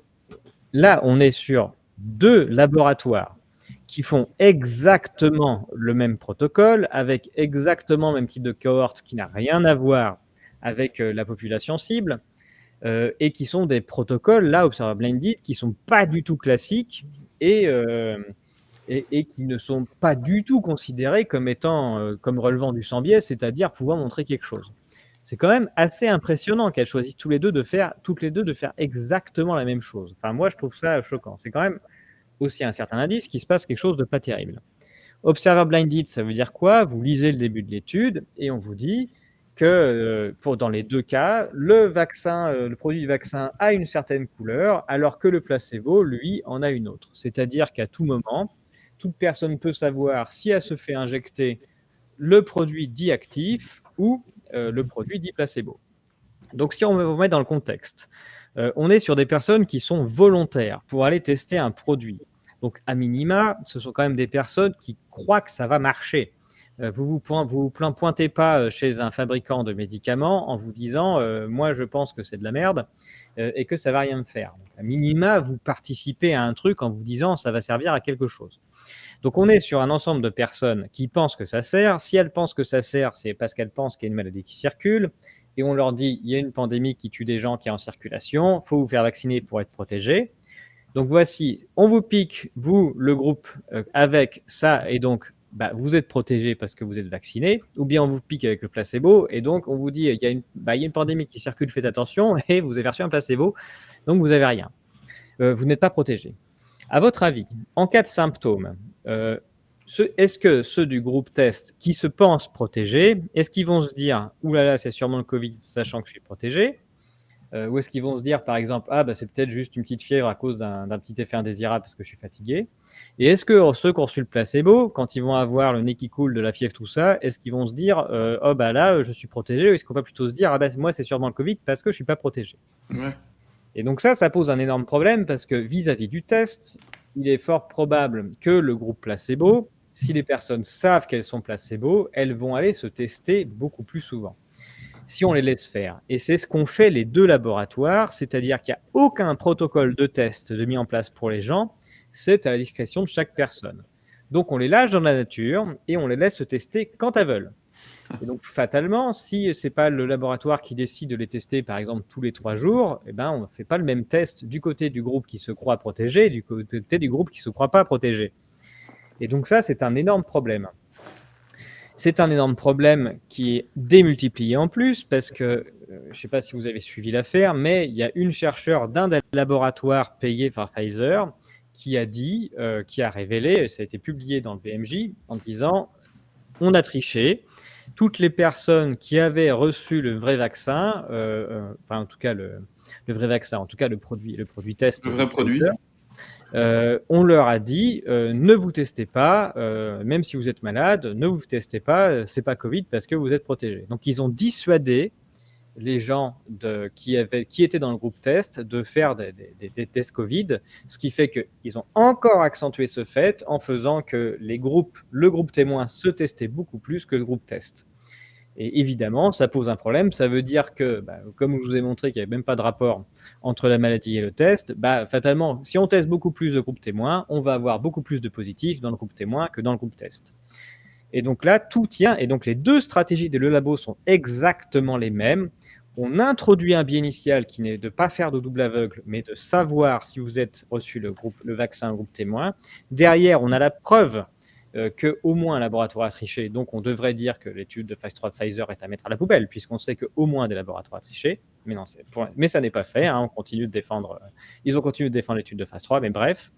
là, on est sur 2 laboratoires qui font exactement le même protocole, avec exactement le même type de cohorte qui n'a rien à voir avec la population cible, et qui sont des protocoles, là, Observer Blinded, qui ne sont pas du tout classiques et qui ne sont pas du tout considérés comme étant, comme relevant du sans biais, c'est-à-dire pouvoir montrer quelque chose. C'est quand même assez impressionnant qu'elles choisissent toutes les deux de faire exactement la même chose. Enfin, moi, je trouve ça choquant. C'est quand même aussi un certain indice qu'il se passe quelque chose de pas terrible. Observer Blinded, ça veut dire quoi? Vous lisez le début de l'étude et on vous dit que dans les 2 cas, le produit du vaccin a une certaine couleur, alors que le placebo, lui, en a une autre. C'est-à-dire qu'à tout moment, toute personne peut savoir si elle se fait injecter le produit dit actif ou le produit dit placebo. Donc, si on veut vous mettre dans le contexte, on est sur des personnes qui sont volontaires pour aller tester un produit. Donc, à minima, ce sont quand même des personnes qui croient que ça va marcher. Vous vous pointez pas chez un fabricant de médicaments en vous disant moi, je pense que c'est de la merde et que ça va rien me faire. Donc, à minima, vous participez à un truc en vous disant ça va servir à quelque chose. Donc, on est sur un ensemble de personnes qui pensent que ça sert. Si elles pensent que ça sert, c'est parce qu'elles pensent qu'il y a une maladie qui circule. Et on leur dit, il y a une pandémie qui tue des gens qui est en circulation, il faut vous faire vacciner pour être protégé. Donc voici, on vous pique, vous, le groupe, avec ça, et donc vous êtes protégé parce que vous êtes vacciné, ou bien on vous pique avec le placebo, et donc on vous dit, il y a une pandémie qui circule, faites attention, et vous avez reçu un placebo, donc vous n'avez rien. Vous n'êtes pas protégé. À votre avis, en cas de symptômes, est-ce que ceux du groupe test qui se pensent protégés, est-ce qu'ils vont se dire « Ouh là là, c'est sûrement le Covid, sachant que je suis protégé » ou est-ce qu'ils vont se dire, par exemple, « Ah, c'est peut-être juste une petite fièvre à cause d'un petit effet indésirable parce que je suis fatigué » Et est-ce que ceux qui ont reçu le placebo, quand ils vont avoir le nez qui coule, de la fièvre, tout ça, est-ce qu'ils vont se dire « Oh, là, je suis protégé » ou est-ce qu'on va plutôt se dire « Ah, moi, c'est sûrement le Covid parce que je ne suis pas protégé » Ouais. Et donc ça pose un énorme problème parce que vis-à-vis du test, il est fort probable que le groupe placebo, si les personnes savent qu'elles sont placebo, elles vont aller se tester beaucoup plus souvent, si on les laisse faire. Et c'est ce qu'ont fait les 2 laboratoires, c'est-à-dire qu'il n'y a aucun protocole de test mis en place pour les gens, c'est à la discrétion de chaque personne. Donc on les lâche dans la nature et on les laisse se tester quand elles veulent. Et donc, fatalement, si ce n'est pas le laboratoire qui décide de les tester, par exemple, tous les 3 jours, on ne fait pas le même test du côté du groupe qui se croit protégé et du côté du groupe qui ne se croit pas protégé. Et donc ça, c'est un énorme problème. C'est un énorme problème qui est démultiplié en plus parce que, je ne sais pas si vous avez suivi l'affaire, mais il y a une chercheure d'un des laboratoires payés par Pfizer qui a dit, qui a révélé, ça a été publié dans le BMJ, en disant « On a triché ». Toutes les personnes qui avaient reçu le vrai vaccin, en tout cas le vrai vaccin, en tout cas le produit test, Le vrai produit. on leur a dit ne vous testez pas, même si vous êtes malade, ne vous testez pas, c'est pas Covid parce que vous êtes protégé. Donc ils ont dissuadé les gens qui étaient dans le groupe test de faire des tests Covid, ce qui fait qu'ils ont encore accentué ce fait en faisant que le groupe témoin se testait beaucoup plus que le groupe test. Et évidemment, ça pose un problème. Ça veut dire que, comme je vous ai montré qu'il n'y avait même pas de rapport entre la maladie et le test, fatalement, si on teste beaucoup plus de groupes témoins, on va avoir beaucoup plus de positifs dans le groupe témoin que dans le groupe test. Et donc là, tout tient. Et donc les 2 stratégies des labo sont exactement les mêmes. On introduit un biais initial qui n'est de ne pas faire de double aveugle, mais de savoir si vous êtes reçu le vaccin groupe témoin. Derrière, on a la preuve qu'au moins un laboratoire a triché. Donc, on devrait dire que l'étude de phase 3 de Pfizer est à mettre à la poubelle, puisqu'on sait qu'au moins des laboratoires a triché. Mais non, mais ça n'est pas fait. Hein, on continue de défendre, ils ont continué de défendre l'étude de phase 3, mais bref.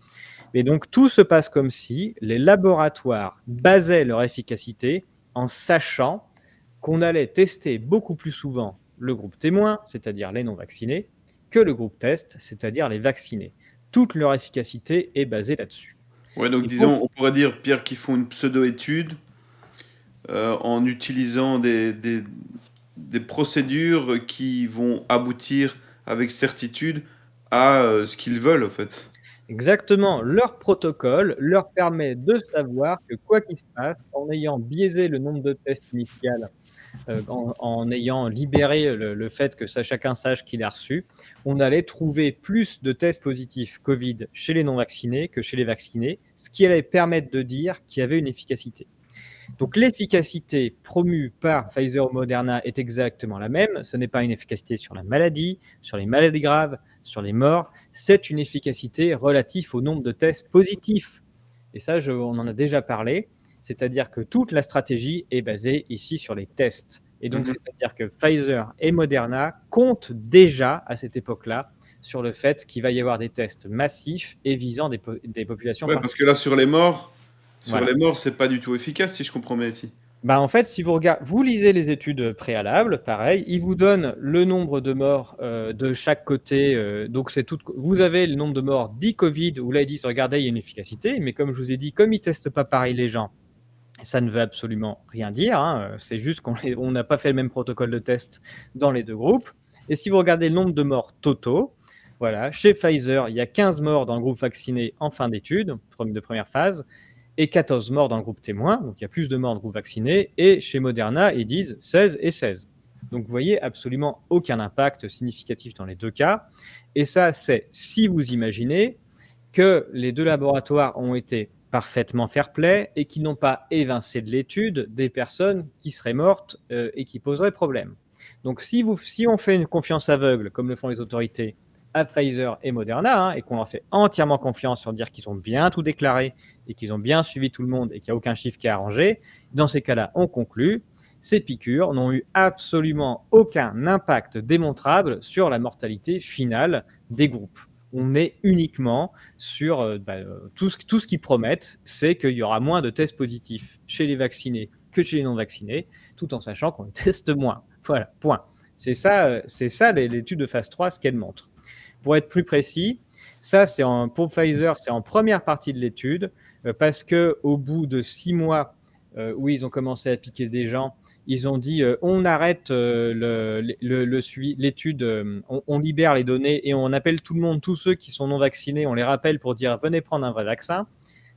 Et donc, tout se passe comme si les laboratoires basaient leur efficacité en sachant qu'on allait tester beaucoup plus souvent le groupe témoin, c'est-à-dire les non-vaccinés, que le groupe test, c'est-à-dire les vaccinés. Toute leur efficacité est basée là-dessus. Ouais, donc disons, on pourrait dire, Pierre, qu'ils font une pseudo-étude en utilisant des procédures qui vont aboutir avec certitude à ce qu'ils veulent, en fait. Exactement, leur protocole leur permet de savoir que quoi qu'il se passe, en ayant biaisé le nombre de tests initial, en ayant libéré le fait que chacun sache qu'il a reçu, on allait trouver plus de tests positifs Covid chez les non-vaccinés que chez les vaccinés, ce qui allait permettre de dire qu'il y avait une efficacité. Donc l'efficacité promue par Pfizer ou Moderna est exactement la même. Ce n'est pas une efficacité sur la maladie, sur les maladies graves, sur les morts. C'est une efficacité relative au nombre de tests positifs. Et ça, on en a déjà parlé. C'est-à-dire que toute la stratégie est basée ici sur les tests. Et donc, c'est-à-dire que Pfizer et Moderna comptent déjà à cette époque-là sur le fait qu'il va y avoir des tests massifs et visant des populations Ouais, parce que là, sur les morts, Voilà. c'est pas du tout efficace, si je comprends bien ici. Bah, en fait, si vous lisez les études préalables, pareil, ils vous donnent le nombre de morts de chaque côté. Donc, vous avez le nombre de morts dits Covid, où là, ils disent, regardez, il y a une efficacité. Mais comme je vous ai dit, comme ils ne testent pas pareil les gens, ça ne veut absolument rien dire. Hein. C'est juste qu'on n'a pas fait le même protocole de test dans les deux groupes. Et si vous regardez le nombre de morts totaux, voilà, chez Pfizer, il y a 15 morts dans le groupe vacciné en fin d'étude, de première phase, et 14 morts dans le groupe témoin, donc il y a plus de morts dans le groupe vacciné, et chez Moderna, ils disent 16 et 16. Donc vous voyez, absolument aucun impact significatif dans les deux cas. Et ça, c'est si vous imaginez que les deux laboratoires ont été parfaitement fair-play et qui n'ont pas évincé de l'étude des personnes qui seraient mortes et qui poseraient problème. Donc si on fait une confiance aveugle, comme le font les autorités, à Pfizer et Moderna, hein, et qu'on leur fait entièrement confiance sur dire qu'ils ont bien tout déclaré et qu'ils ont bien suivi tout le monde et qu'il n'y a aucun chiffre qui est arrangé, dans ces cas-là, on conclut, ces piqûres n'ont eu absolument aucun impact démontrable sur la mortalité finale des groupes. On est uniquement sur tout ce qu'ils promettent, c'est qu'il y aura moins de tests positifs chez les vaccinés que chez les non-vaccinés, tout en sachant qu'on les teste moins. Voilà, point. C'est ça l'étude de phase 3, ce qu'elle montre. Pour être plus précis, ça, pour Pfizer, c'est en première partie de l'étude, parce qu'au bout de 6 mois où ils ont commencé à piquer des gens, ils ont dit on arrête l'étude, on libère les données et on appelle tout le monde, tous ceux qui sont non vaccinés, on les rappelle pour dire venez prendre un vrai vaccin.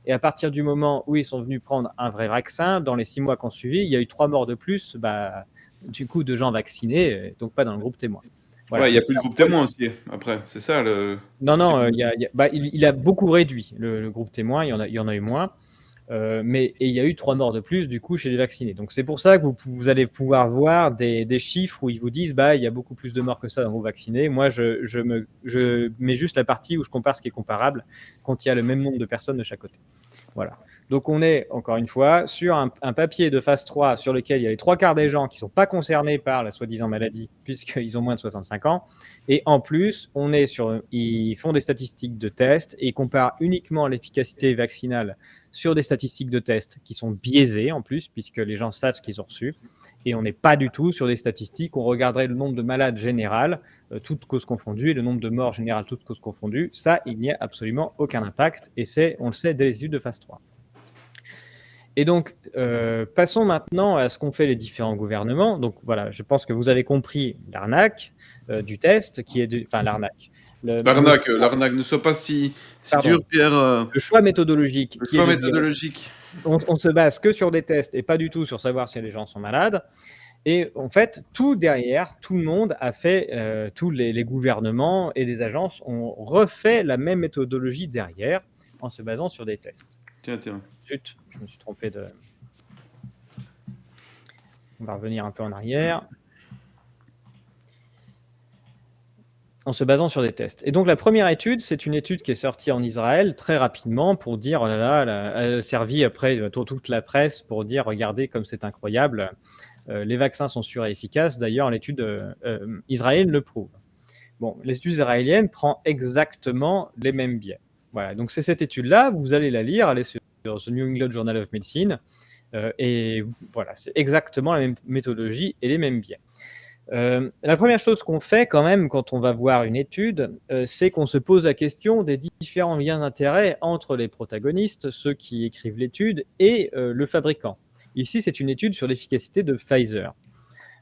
Et à partir du moment où ils sont venus prendre un vrai vaccin, dans les 6 mois qui ont suivi, il y a eu 3 morts de plus, du coup, de gens vaccinés, donc pas dans le groupe témoin. Voilà. Ouais, il n'y a plus de groupe témoin aussi, après. C'est ça le. Non, il a beaucoup réduit le groupe témoin, il y en a eu moins. Mais il y a eu 3 morts de plus du coup chez les vaccinés. Donc c'est pour ça que vous allez pouvoir voir des chiffres où ils vous disent il y a beaucoup plus de morts que ça dans vos vaccinés. Moi, je mets juste la partie où je compare ce qui est comparable quand il y a le même nombre de personnes de chaque côté. Voilà. Donc on est, encore une fois, sur un papier de phase 3 sur lequel il y a les 3 quarts des gens qui ne sont pas concernés par la soi-disant maladie, puisqu'ils ont moins de 65 ans. Et en plus, ils font des statistiques de tests et ils comparent uniquement l'efficacité vaccinale sur des statistiques de tests qui sont biaisées en plus, puisque les gens savent ce qu'ils ont reçu. Et on n'est pas du tout sur des statistiques où on regarderait le nombre de malades général, toutes causes confondues, et le nombre de morts général, toutes causes confondues. Ça, il n'y a absolument aucun impact. Et on le sait dès les études de phase 3. Et donc, passons maintenant à ce qu'ont fait les différents gouvernements. Donc voilà, je pense que vous avez compris l'arnaque du test, l'arnaque. L'arnaque, ne sois pas si dur, Pierre. Le choix méthodologique, Le qui est choix de dire méthodologique. on se base que sur des tests et pas du tout sur savoir si les gens sont malades. Et en fait, tout derrière, tout le monde a fait, tous les gouvernements et les agences ont refait la même méthodologie derrière en se basant sur des tests. Tiens. Zut, je me suis trompé de. On va revenir un peu en arrière. en se basant sur des tests. Et donc la première étude, c'est une étude qui est sortie en Israël très rapidement pour dire, oh là là, elle a servi après toute la presse pour dire, regardez comme c'est incroyable, les vaccins sont sûrs et efficaces. D'ailleurs, l'étude israélienne le prouve. Bon, l'étude israélienne prend exactement les mêmes biais. Voilà, donc c'est cette étude-là, vous allez la lire, allez sur The New England Journal of Medicine, et voilà, c'est exactement la même méthodologie et les mêmes biais. La première chose qu'on fait quand même quand on va voir une étude, c'est qu'on se pose la question des différents liens d'intérêt entre les protagonistes, ceux qui écrivent l'étude, et le fabricant. Ici, c'est une étude sur l'efficacité de Pfizer.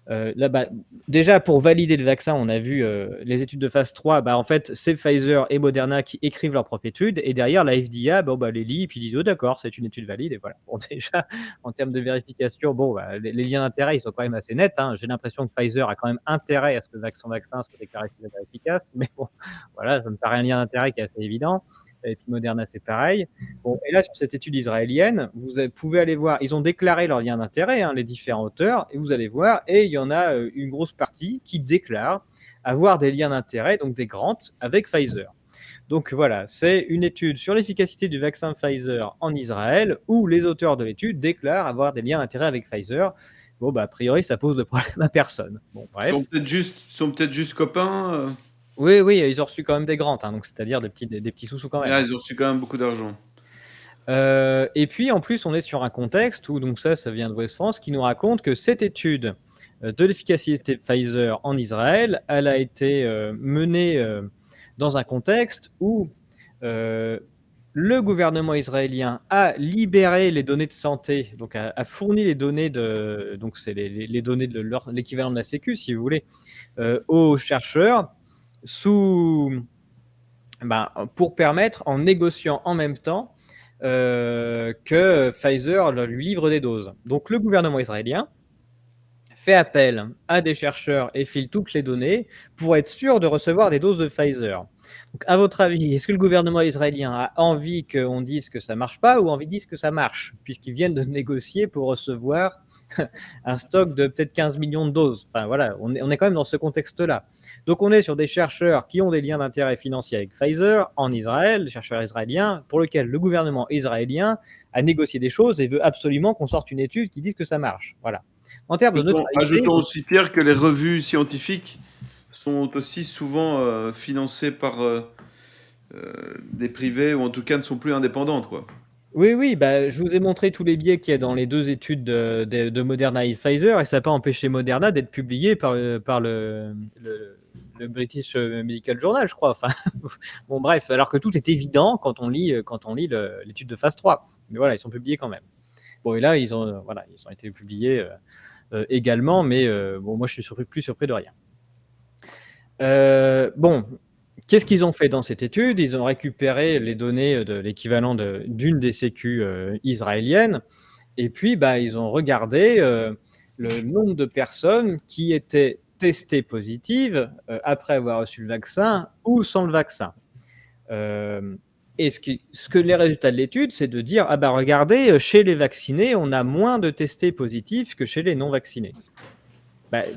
Là, déjà, pour valider le vaccin, on a vu les études de phase 3. En fait, c'est Pfizer et Moderna qui écrivent leur propre étude. Et derrière, la FDA les lit et puis disent, oh, d'accord, c'est une étude valide. Et voilà. Bon, déjà, en termes de vérification, les liens d'intérêt, ils sont quand même assez nets. Hein. J'ai l'impression que Pfizer a quand même intérêt à ce que son vaccin soit déclaré efficace. Mais bon, voilà, ça me paraît un lien d'intérêt qui est assez évident. Et puis Moderna, c'est pareil. Bon, et là, sur cette étude israélienne, vous pouvez aller voir, ils ont déclaré leur lien d'intérêt, hein, les différents auteurs, et vous allez voir, et il y en a une grosse partie qui déclare avoir des liens d'intérêt, donc des grants, avec Pfizer. Donc voilà, c'est une étude sur l'efficacité du vaccin Pfizer en Israël, où les auteurs de l'étude déclarent avoir des liens d'intérêt avec Pfizer. Bon, a priori, ça pose de problème à personne. Bon, bref. Ils sont peut-être juste copains. Oui, ils ont reçu quand même des grants, hein, donc c'est-à-dire des petits sous-sous quand même. Ah, ils ont reçu quand même beaucoup d'argent. Et puis en plus, on est sur un contexte où, donc ça vient de West France, qui nous raconte que cette étude de l'efficacité de Pfizer en Israël, elle a été menée dans un contexte où le gouvernement israélien a libéré les données de santé, donc a fourni les données donc c'est les données de l'équivalent de la Sécu, si vous voulez, aux chercheurs pour permettre, en négociant en même temps, que Pfizer lui livre des doses. Donc le gouvernement israélien fait appel à des chercheurs et file toutes les données pour être sûr de recevoir des doses de Pfizer. Donc, à votre avis, est-ce que le gouvernement israélien a envie qu'on dise que ça marche pas ou envie de dire que ça marche, puisqu'ils viennent de négocier pour recevoir un stock de peut-être 15 millions de doses. Enfin voilà, on est quand même dans ce contexte-là. Donc on est sur des chercheurs qui ont des liens d'intérêt financiers avec Pfizer en Israël, des chercheurs israéliens, pour lesquels le gouvernement israélien a négocié des choses et veut absolument qu'on sorte une étude qui dise que ça marche. Voilà. En termes de neutralité... Ajoutons aussi, Pierre, que les revues scientifiques sont aussi souvent financées par des privés, ou en tout cas ne sont plus indépendantes, quoi. Oui, je vous ai montré tous les biais qu'il y a dans les deux études de Moderna et Pfizer, et ça n'a pas empêché Moderna d'être publié par le British Medical Journal, je crois. Enfin, bon, bref, alors que tout est évident quand on lit l'étude de phase 3. Mais voilà, ils sont publiés quand même. Bon, et là, ils ont été publiés également, mais moi, je suis plus surpris de rien. Qu'est-ce qu'ils ont fait dans cette étude? Ils ont récupéré les données de l'équivalent d'une des sécu israéliennes, et puis ils ont regardé le nombre de personnes qui étaient testées positives après avoir reçu le vaccin ou sans le vaccin. Et ce que les résultats de l'étude, c'est de dire, regardez, chez les vaccinés, on a moins de testés positifs que chez les non-vaccinés.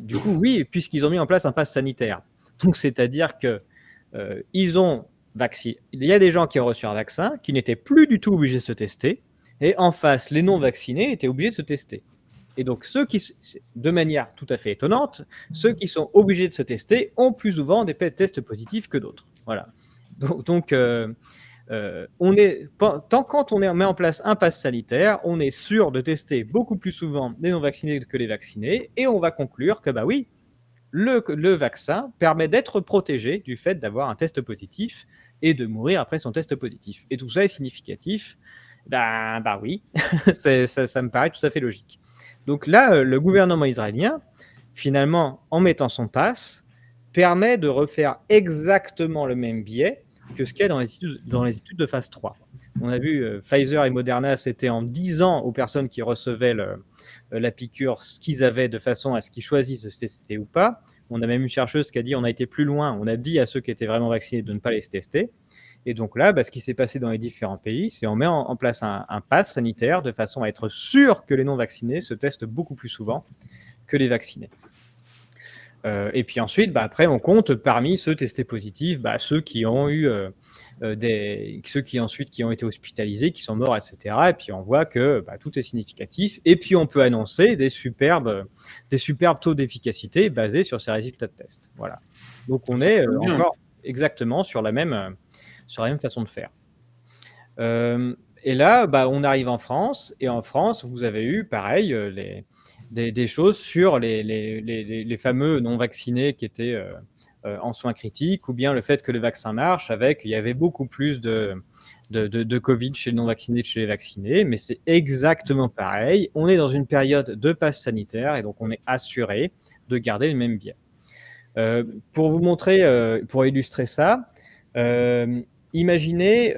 Du coup, oui, puisqu'ils ont mis en place un pass sanitaire. Donc, c'est-à-dire que il y a des gens qui ont reçu un vaccin qui n'étaient plus du tout obligés de se tester, et en face, les non-vaccinés étaient obligés de se tester. Et donc, de manière tout à fait étonnante, ceux qui sont obligés de se tester ont plus souvent des tests positifs que d'autres. Voilà. Donc, quand on met en place un pass sanitaire, on est sûr de tester beaucoup plus souvent les non-vaccinés que les vaccinés, et on va conclure que oui, le vaccin permet d'être protégé du fait d'avoir un test positif et de mourir après son test positif. Et tout ça est significatif. Oui, ça me paraît tout à fait logique. Donc là, le gouvernement israélien, finalement, en mettant son pass, permet de refaire exactement le même biais que ce qu'il y a dans les études de phase 3. On a vu Pfizer et Moderna, c'était en disant aux personnes qui recevaient la piqûre ce qu'ils avaient de façon à ce qu'ils choisissent de se tester ou pas. On a même une chercheuse qui a dit on a été plus loin, on a dit à ceux qui étaient vraiment vaccinés de ne pas les tester. Et donc là, ce qui s'est passé dans les différents pays, c'est on met en place un pass sanitaire de façon à être sûr que les non-vaccinés se testent beaucoup plus souvent que les vaccinés. Et puis ensuite, après, on compte parmi ceux testés positifs, ceux qui ont eu ceux qui ensuite qui ont été hospitalisés, qui sont morts, etc. Et puis on voit que tout est significatif. Et puis on peut annoncer des superbes taux d'efficacité basés sur ces résultats de test. Voilà. Donc on Ça est fonctionne bien. encore exactement sur la même façon de faire. Et là, on arrive en France, et en France, vous avez eu, pareil, des choses sur les fameux non-vaccinés qui étaient en soins critiques, ou bien le fait que le vaccin marche, il y avait beaucoup plus de Covid chez les non-vaccinés que chez les vaccinés, mais c'est exactement pareil. On est dans une période de passe sanitaire, et donc on est assuré de garder le même biais. Pour vous montrer, pour illustrer ça, imaginez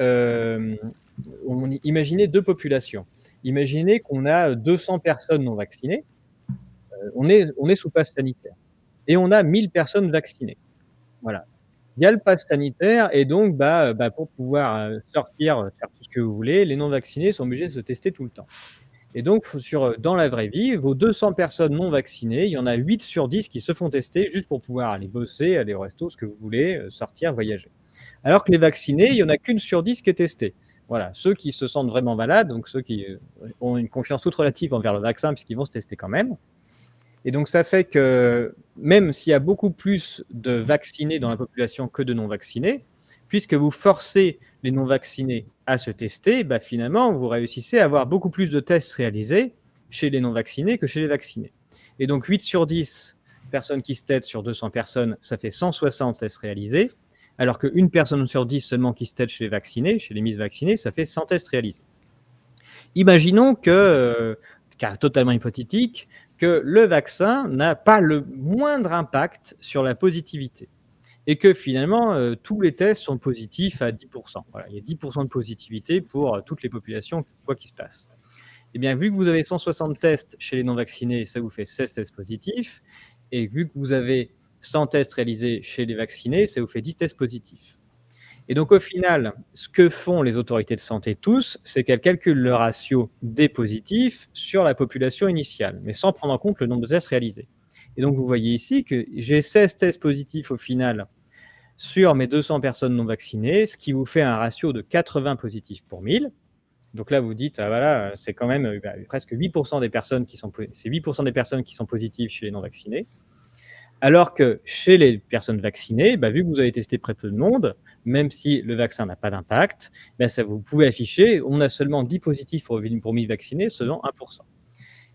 deux populations. Imaginez qu'on a 200 personnes non vaccinées. On est sous passe sanitaire et on a 1000 personnes vaccinées. Voilà. Il y a le passe sanitaire, et donc pour pouvoir sortir, faire tout ce que vous voulez, les non vaccinés sont obligés de se tester tout le temps. Et donc dans la vraie vie, vos 200 personnes non vaccinées, il y en a 8 sur 10 qui se font tester juste pour pouvoir aller bosser, aller au resto, ce que vous voulez, sortir, voyager. Alors que les vaccinés, il y en a qu'une sur 10 qui est testée. Voilà, ceux qui se sentent vraiment malades, donc ceux qui ont une confiance toute relative envers le vaccin, puisqu'ils vont se tester quand même. Et donc ça fait que même s'il y a beaucoup plus de vaccinés dans la population que de non-vaccinés, puisque vous forcez les non-vaccinés à se tester, finalement, vous réussissez à avoir beaucoup plus de tests réalisés chez les non-vaccinés que chez les vaccinés. Et donc 8 sur 10 personnes qui se testent sur 200 personnes, ça fait 160 tests réalisés, alors qu'une personne sur 10 seulement qui se teste chez les vaccinés, chez les mises vaccinées, ça fait 100 tests réalisés. Imaginons que, car totalement hypothétique, que le vaccin n'a pas le moindre impact sur la positivité, et que finalement, tous les tests sont positifs à 10%. Voilà, il y a 10% de positivité pour toutes les populations, quoi qu'il se passe. Eh bien, vu que vous avez 160 tests chez les non-vaccinés, ça vous fait 16 tests positifs, et vu que vous avez 100 tests réalisés chez les vaccinés, ça vous fait 10 tests positifs. Et donc, au final, ce que font les autorités de santé tous, c'est qu'elles calculent le ratio des positifs sur la population initiale, mais sans prendre en compte le nombre de tests réalisés. Et donc, vous voyez ici que j'ai 16 tests positifs au final sur mes 200 personnes non vaccinées, ce qui vous fait un ratio de 80 positifs pour 1000. Donc là, vous dites, ah voilà, c'est quand même presque 8% des personnes qui sont, c'est 8% des personnes qui sont positives chez les non vaccinés. Alors que chez les personnes vaccinées, vu que vous avez testé très peu de monde, même si le vaccin n'a pas d'impact, ça vous pouvez afficher, on a seulement 10 positifs pour 1000 vaccinés, seulement 1%.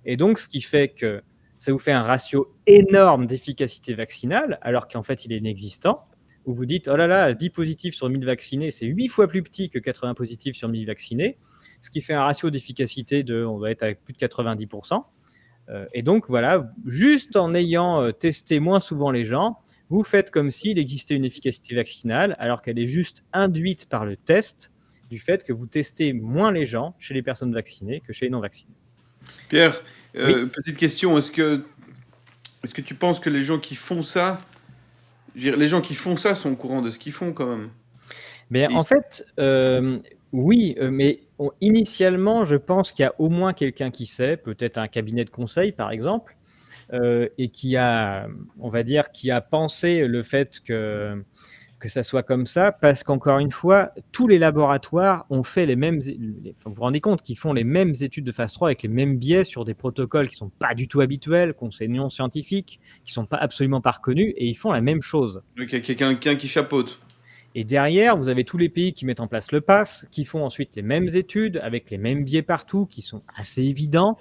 Et donc, ce qui fait que ça vous fait un ratio énorme d'efficacité vaccinale, alors qu'en fait, il est inexistant, où vous dites, oh là là, 10 positifs sur 1000 vaccinés, c'est 8 fois plus petit que 80 positifs sur 1000 vaccinés, ce qui fait un ratio d'efficacité on va être à plus de 90%. Et donc, voilà, juste en ayant testé moins souvent les gens, vous faites comme s'il existait une efficacité vaccinale, alors qu'elle est juste induite par le test du fait que vous testez moins les gens chez les personnes vaccinées que chez les non-vaccinés. Pierre, Oui. petite question, est-ce que tu penses que les gens qui font ça, les gens qui font ça sont au courant de ce qu'ils font quand même? Mais en fait, oui, mais initialement, je pense qu'il y a au moins quelqu'un qui sait, peut-être un cabinet de conseil, par exemple, et qui a, on va dire, qui a pensé le fait que ça soit comme ça, parce qu'encore une fois, tous les laboratoires ont fait les mêmes. Vous vous rendez compte qu'ils font les mêmes études de phase 3 avec les mêmes biais sur des protocoles qui ne sont pas du tout habituels, qu'on sait non scientifiques, qui ne sont pas absolument pas reconnus, et ils font la même chose. Donc il y a quelqu'un qui chapeaute. Et derrière, vous avez tous les pays qui mettent en place le pass, qui font ensuite les mêmes études, avec les mêmes biais partout, qui sont assez évidents,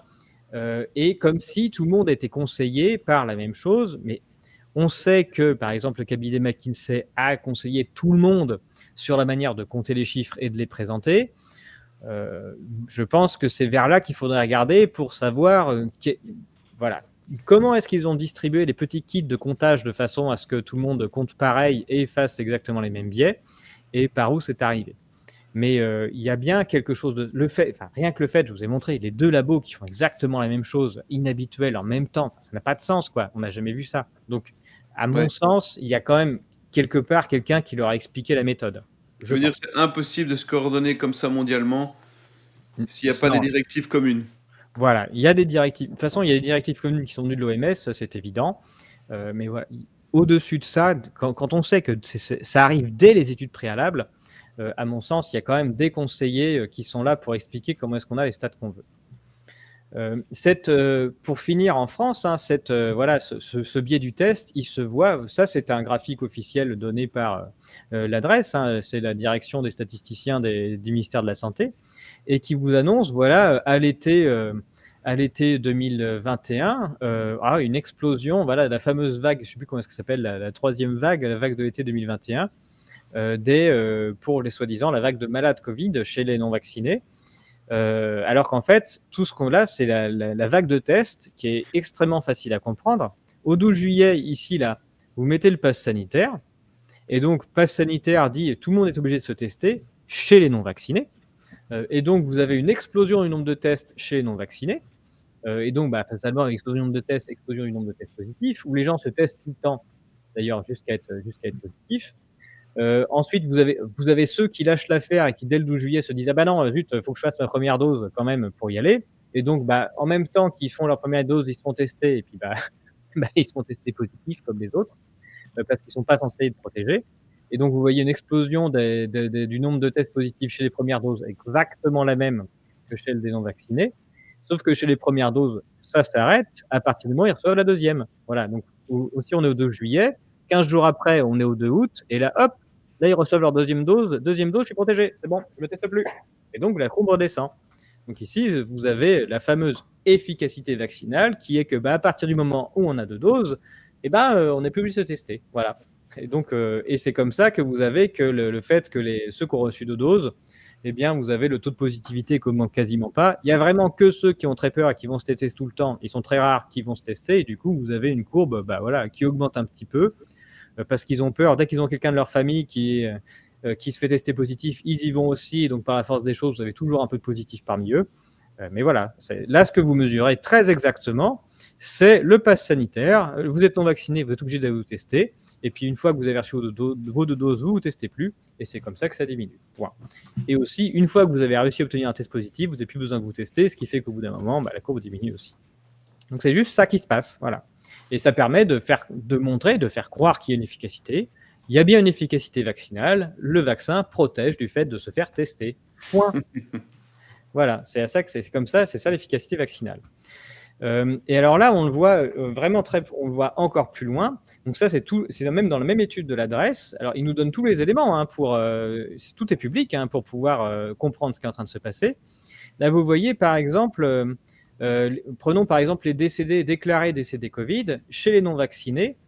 et comme si tout le monde était conseillé par la même chose. Mais on sait que, par exemple, le cabinet McKinsey a conseillé tout le monde sur la manière de compter les chiffres et de les présenter. Je pense que c'est vers là qu'il faudrait regarder pour savoir voilà, comment est-ce qu'ils ont distribué les petits kits de comptage de façon à ce que tout le monde compte pareil et fasse exactement les mêmes biais, et par où c'est arrivé. Mais il y a bien quelque chose de... rien que le fait, je vous ai montré, les deux labos qui font exactement la même chose, inhabituelle en même temps, ça n'a pas de sens, quoi. On n'a jamais vu ça. Donc, à mon sens, il y a quand même quelque part quelqu'un qui leur a expliqué la méthode. Je veux dire, c'est impossible de se coordonner comme ça mondialement s'il n'y a pas des Non. directives communes. Voilà, il y a des directives. De toute façon, il y a des directives communes qui sont venues de l'OMS, ça c'est évident. Mais voilà, au-dessus de ça, quand on sait que ça arrive dès les études préalables, à mon sens, il y a quand même des conseillers qui sont là pour expliquer comment est-ce qu'on a les stats qu'on veut. Pour finir en France, hein, voilà, ce biais du test, il se voit, ça c'est un graphique officiel donné par l'adresse, hein, c'est la direction des statisticiens du ministère de la Santé, et qui vous annonce, voilà, à l'été 2021, une explosion, voilà, la fameuse vague, je ne sais plus comment est-ce que ça s'appelle, la troisième vague, la vague de l'été 2021, pour les soi-disant la vague de malades Covid chez les non-vaccinés. Alors qu'en fait, tout ce qu'on a, c'est la vague de tests qui est extrêmement facile à comprendre. Au 12 juillet, ici, là, vous mettez le pass sanitaire. Et donc, pass sanitaire dit tout le monde est obligé de se tester chez les non-vaccinés. Et donc, vous avez une explosion du nombre de tests chez les non-vaccinés. Et donc, fatalement, explosion du nombre de tests, explosion du nombre de tests positifs, où les gens se testent tout le temps, d'ailleurs, jusqu'à être positifs. Ensuite, vous avez ceux qui lâchent l'affaire et qui, dès le 12 juillet, se disent ah bah non, zut, faut que je fasse ma première dose quand même pour y aller. Et donc, en même temps qu'ils font leur première dose, ils se font tester et puis ils se font tester positifs comme les autres parce qu'ils sont pas censés être protégés. Et donc, vous voyez une explosion du nombre de tests positifs chez les premières doses, exactement la même que chez les non vaccinés. Sauf que chez les premières doses, ça s'arrête à partir du moment où ils reçoivent la deuxième. Voilà. Donc, aussi, on est au 2 juillet. 15 jours après, on est au 2 août. Et là, hop, là, ils reçoivent leur deuxième dose. Deuxième dose, je suis protégé. C'est bon, je ne me teste plus. Et donc, la courbe redescend. Donc ici, vous avez la fameuse efficacité vaccinale qui est que à partir du moment où on a 2 doses, on n'est plus obligé de se tester. Voilà. Et donc, et c'est comme ça que vous avez que le fait que ceux qui ont reçu 2 doses, vous avez le taux de positivité qui augmente quasiment pas. Il y a vraiment que ceux qui ont très peur et qui vont se tester tout le temps. Ils sont très rares qui vont se tester. Et du coup, vous avez une courbe qui augmente un petit peu parce qu'ils ont peur. Dès qu'ils ont quelqu'un de leur famille qui se fait tester positif, ils y vont aussi. Donc, par la force des choses, vous avez toujours un peu de positif parmi eux. Mais voilà, là, ce que vous mesurez très exactement, c'est le pass sanitaire. Vous êtes non vacciné, vous êtes obligé d'aller vous tester. Et puis, une fois que vous avez reçu vos 2 doses, vous ne vous testez plus. Et c'est comme ça que ça diminue. Point. Et aussi, une fois que vous avez réussi à obtenir un test positif, vous n'avez plus besoin de vous tester, ce qui fait qu'au bout d'un moment, la courbe diminue aussi. Donc, c'est juste ça qui se passe. Voilà. Et ça permet de montrer, de faire croire qu'il y a une efficacité. Il y a bien une efficacité vaccinale. Le vaccin protège du fait de se faire tester. Point. Voilà, c'est comme ça, c'est ça l'efficacité vaccinale. Et alors là, on le voit vraiment on le voit encore plus loin. Donc ça, c'est même dans la même étude de l'adresse. Alors, il nous donne tous les éléments tout est public pour pouvoir comprendre ce qui est en train de se passer. Là, vous voyez par exemple, prenons par exemple les déclarés décédés Covid chez les non vaccinés.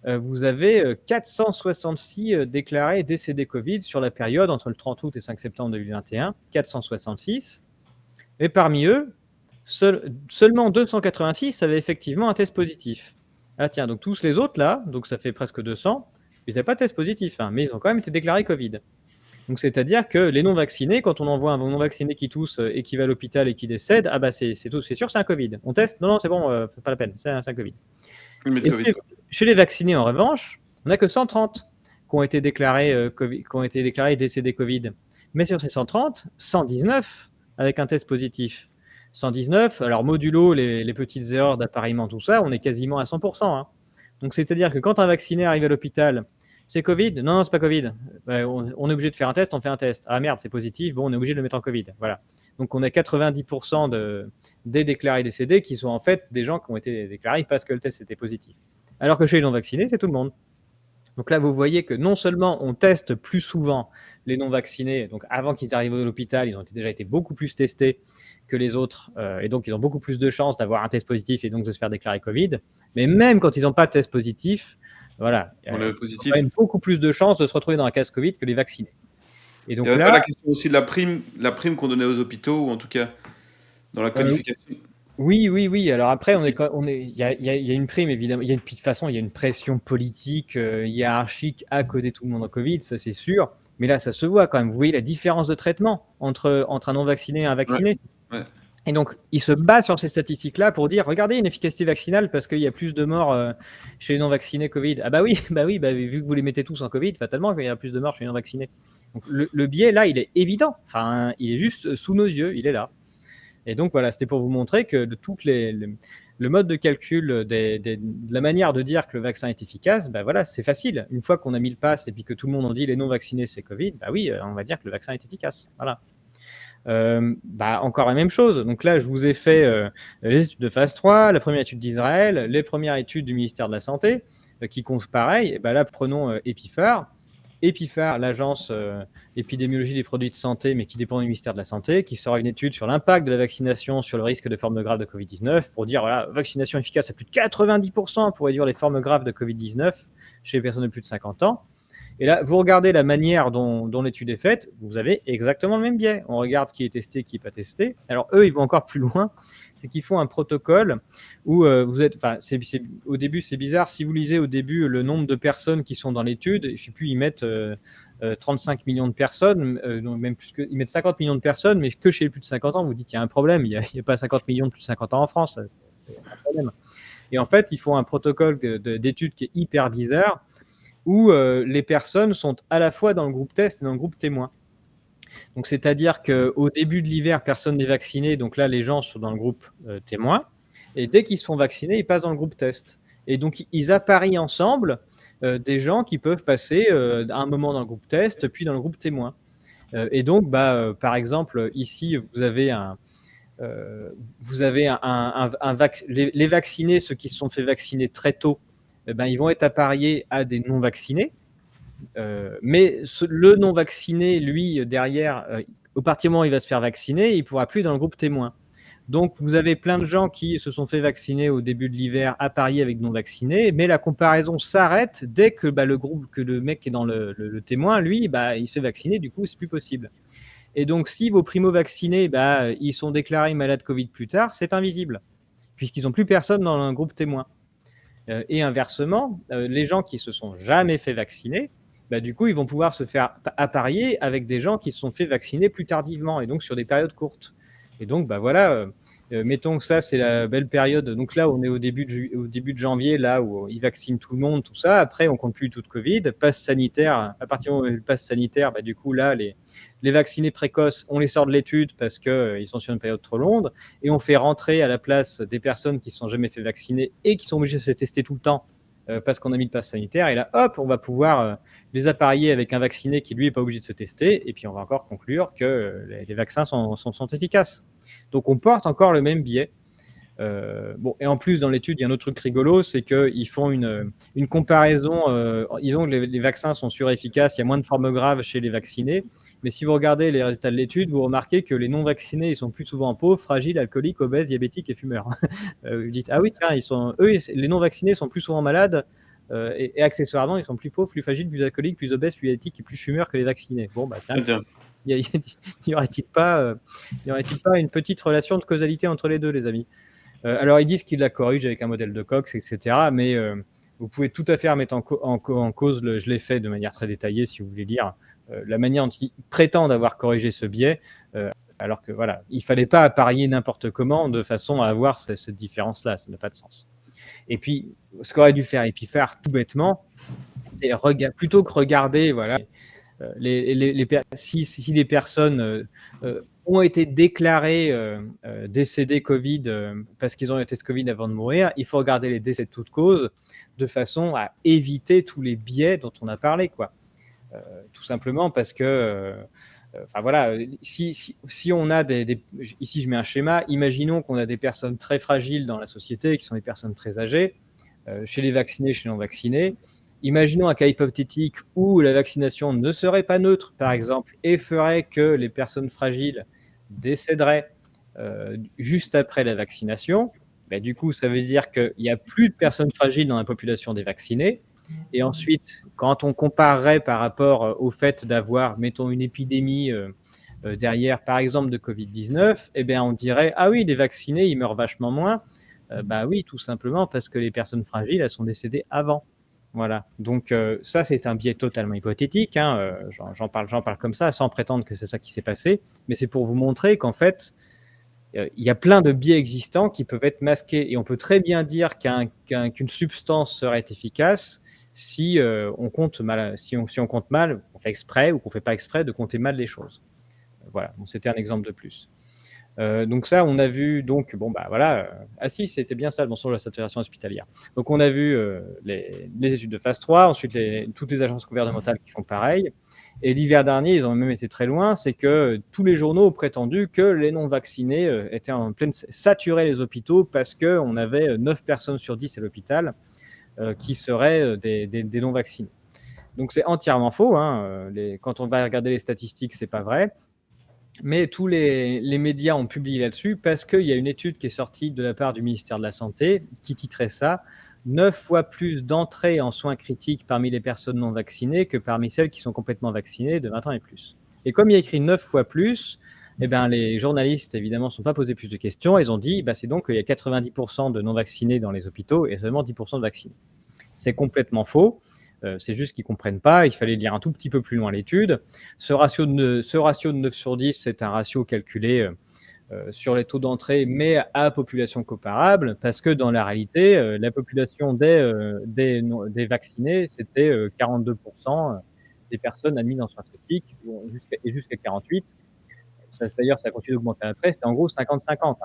Vous avez 466 déclarés décédés Covid sur la période entre le 30 août et 5 septembre 2021. 466. Et parmi eux, seulement 286 avaient effectivement un test positif. Ah tiens, donc tous les autres là, donc ça fait presque 200, ils n'avaient pas de test positif, mais ils ont quand même été déclarés Covid. Donc c'est-à-dire que les non-vaccinés, quand on envoie un non-vacciné qui tousse et qui va à l'hôpital et qui décède, c'est sûr, c'est un Covid. On teste, non, c'est bon, pas la peine, c'est un Covid. Et chez les vaccinés, en revanche, on n'a que 130 qui ont été déclarés décédés Covid. Mais sur ces 130, 119 avec un test positif. 119, alors modulo les petites erreurs d'appareillement, tout ça, on est quasiment à 100%. Donc c'est-à-dire que quand un vacciné arrive à l'hôpital, c'est Covid? Non, c'est pas Covid. On est obligé de faire un test, on fait un test. Ah merde, c'est positif, bon, on est obligé de le mettre en Covid. Voilà. Donc on a 90% des déclarés décédés qui sont en fait des gens qui ont été déclarés parce que le test était positif. Alors que chez les non-vaccinés, c'est tout le monde. Donc là, vous voyez que non seulement on teste plus souvent les non-vaccinés, donc avant qu'ils arrivent à l'hôpital, ils ont déjà été beaucoup plus testés que les autres, et donc ils ont beaucoup plus de chances d'avoir un test positif et donc de se faire déclarer Covid. Mais même quand ils n'ont pas de test positif, voilà, il y a quand même beaucoup plus de chances de se retrouver dans un cas Covid que les vaccinés. Et donc là, la question aussi de la prime qu'on donnait aux hôpitaux, ou en tout cas dans la qualification. Oui. Alors après, il y a une prime, évidemment. De toute façon, il y a une pression politique, hiérarchique à coder tout le monde en Covid, ça c'est sûr. Mais là, ça se voit quand même. Vous voyez la différence de traitement entre un non-vacciné et un vacciné. Ouais. Et donc, il se base sur ces statistiques-là pour dire, regardez, une efficacité vaccinale parce qu'il y a plus de morts chez les non-vaccinés Covid. Ah oui, vu que vous les mettez tous en Covid, fatalement, il y a plus de morts chez les non-vaccinés. Donc, le biais, là, il est évident. Enfin, il est juste sous nos yeux, il est là. Et donc voilà, c'était pour vous montrer que de toutes le mode de calcul de la manière de dire que le vaccin est efficace, bah voilà, c'est facile. Une fois qu'on a mis le pass et puis que tout le monde en dit les non vaccinés c'est Covid, bah oui, on va dire que le vaccin est efficace. Voilà. Bah, encore la même chose. Donc là, je vous ai fait les études de phase 3, la première étude d'Israël, les premières études du ministère de la Santé, qui comptent pareil. Et bah là, prenons Epiphar. Epiphar, l'agence épidémiologie des produits de santé, mais qui dépend du ministère de la Santé, qui sort une étude sur l'impact de la vaccination sur le risque de formes graves de Covid-19 pour dire, voilà, vaccination efficace à plus de 90% pour réduire les formes graves de Covid-19 chez les personnes de plus de 50 ans. Et là, vous regardez la manière dont l'étude est faite, vous avez exactement le même biais. On regarde qui est testé, qui n'est pas testé. Alors eux, ils vont encore plus loin, c'est qu'ils font un protocole où vous êtes, enfin, au début, c'est bizarre. Si vous lisez au début le nombre de personnes qui sont dans l'étude, je ne sais plus, ils mettent 35 millions de personnes, non, même plus que, ils mettent 50 millions de personnes, mais que chez les plus de 50 ans, vous dites, il y a un problème, il n'y a pas 50 millions de plus de 50 ans en France, c'est un problème. Et en fait, ils font un protocole d'étude qui est hyper bizarre, où les personnes sont à la fois dans le groupe test et dans le groupe témoin. Donc, c'est-à-dire qu'au début de l'hiver, personne n'est vacciné. Donc là, les gens sont dans le groupe témoin. Et dès qu'ils sont vaccinés, ils passent dans le groupe test. Et donc, ils apparient ensemble des gens qui peuvent passer un moment dans le groupe test, puis dans le groupe témoin. Et donc, par exemple, ici, vous avez les vaccinés, ceux qui se sont fait vacciner très tôt, ils vont être appariés à des non-vaccinés. Mais le non-vacciné, lui, derrière, au partir du moment où il va se faire vacciner, il ne pourra plus dans le groupe témoin. Donc, vous avez plein de gens qui se sont fait vacciner au début de l'hiver, appariés avec non-vaccinés, mais la comparaison s'arrête dès que le mec qui est dans le témoin, lui, il se fait vacciner, du coup, c'est plus possible. Et donc, si vos primo-vaccinés, ils sont déclarés malades Covid plus tard, c'est invisible, puisqu'ils n'ont plus personne dans un groupe témoin. Et inversement, les gens qui se sont jamais fait vacciner, du coup, ils vont pouvoir se faire apparier avec des gens qui se sont fait vacciner plus tardivement, et donc sur des périodes courtes. Et donc, voilà, mettons que ça, c'est la belle période. Donc là, on est au début de janvier, là où ils vaccinent tout le monde, tout ça. Après, on compte plus tout de Covid. Passe sanitaire, à partir du moment où il y a le passe sanitaire, du coup, là, les vaccinés précoces, on les sort de l'étude parce qu'ils sont sur une période trop longue, et on fait rentrer à la place des personnes qui ne se sont jamais fait vacciner et qui sont obligées de se tester tout le temps parce qu'on a mis le pass sanitaire. Et là, hop, on va pouvoir les apparier avec un vacciné qui, lui, n'est pas obligé de se tester. Et puis, on va encore conclure que les vaccins sont efficaces. Donc, on porte encore le même biais. Et en plus, dans l'étude, il y a un autre truc rigolo, c'est qu'ils font une comparaison. Ils ont que les vaccins sont efficaces, il y a moins de formes graves chez les vaccinés. Mais si vous regardez les résultats de l'étude, vous remarquez que les non-vaccinés, ils sont plus souvent pauvres, fragiles, alcooliques, obèses, diabétiques et fumeurs. Vous dites, ah oui, tiens, les non-vaccinés sont plus souvent malades et accessoirement, ils sont plus pauvres, plus fragiles, plus alcooliques, plus obèses, plus diabétiques et plus fumeurs que les vaccinés. Bon, tiens, n'y aurait-il pas une petite relation de causalité entre les deux, les amis? Alors, ils disent qu'ils la corrigent avec un modèle de Cox, etc. Mais vous pouvez tout à fait remettre en cause, je l'ai fait de manière très détaillée, si vous voulez lire, la manière dont ils prétendent avoir corrigé ce biais, alors que voilà, il ne fallait pas apparier n'importe comment de façon à avoir cette différence-là, ça n'a pas de sens. Et puis, ce qu'aurait dû faire Epiphar, tout bêtement, c'est plutôt que regarder, voilà, si les personnes ont été déclarées décédées Covid parce qu'ils ont eu un test Covid avant de mourir, il faut regarder les décès de toute cause de façon à éviter tous les biais dont on a parlé, quoi. Tout simplement parce que voilà, si on a ici je mets un schéma, imaginons qu'on a des personnes très fragiles dans la société, qui sont des personnes très âgées, chez les vaccinés, chez les non-vaccinés. Imaginons un cas hypothétique où la vaccination ne serait pas neutre, par exemple, et ferait que les personnes fragiles décéderaient juste après la vaccination. Du coup, ça veut dire qu'il n'y a plus de personnes fragiles dans la population des vaccinés. Et ensuite, quand on comparerait par rapport au fait d'avoir, mettons, une épidémie derrière, par exemple, de Covid-19, on dirait, ah oui, les vaccinés, ils meurent vachement moins. Oui, tout simplement parce que les personnes fragiles, elles sont décédées avant. Voilà. Donc, ça, c'est un biais totalement hypothétique. J'en parle comme ça, sans prétendre que c'est ça qui s'est passé. Mais c'est pour vous montrer qu'en fait, il y a plein de biais existants qui peuvent être masqués. Et on peut très bien dire qu'une substance serait efficace si on compte mal, si on compte mal, on fait exprès ou qu'on ne fait pas exprès de compter mal les choses. Voilà, donc c'était un exemple de plus. Donc ça, on a vu donc bon, bah, voilà, ah si, c'était bien ça le mensonge de la saturation hospitalière. Donc on a vu, les études de phase 3, ensuite toutes les agences gouvernementales qui font pareil et l'hiver dernier, ils ont même été très loin, c'est que tous les journaux ont prétendu que les non vaccinés, étaient en pleine saturaient les hôpitaux parce qu'on avait, 9 personnes sur 10 à l'hôpital, qui seraient, des non vaccinés. Donc c'est entièrement faux, hein, quand on va regarder les statistiques, c'est pas vrai. Mais tous les médias ont publié là-dessus parce qu'il y a une étude qui est sortie de la part du ministère de la Santé qui titrait ça: 9 fois plus d'entrées en soins critiques parmi les personnes non vaccinées que parmi celles qui sont complètement vaccinées de 20 ans et plus. Et comme il y a écrit 9 fois plus, eh ben, les journalistes, évidemment, ne se sont pas posés plus de questions. Ils ont dit, bah, c'est donc qu'il y a 90% de non vaccinés dans les hôpitaux et seulement 10% de vaccinés. C'est complètement faux. C'est juste qu'ils ne comprennent pas. Il fallait lire un tout petit peu plus loin l'étude. Ce ratio de 9 sur 10, c'est un ratio calculé sur les taux d'entrée, mais à population comparable, parce que dans la réalité, la population des vaccinés, c'était 42% des personnes admises en soins critiques, et jusqu'à 48%. D'ailleurs, ça continue d'augmenter après. C'était en gros 50-50.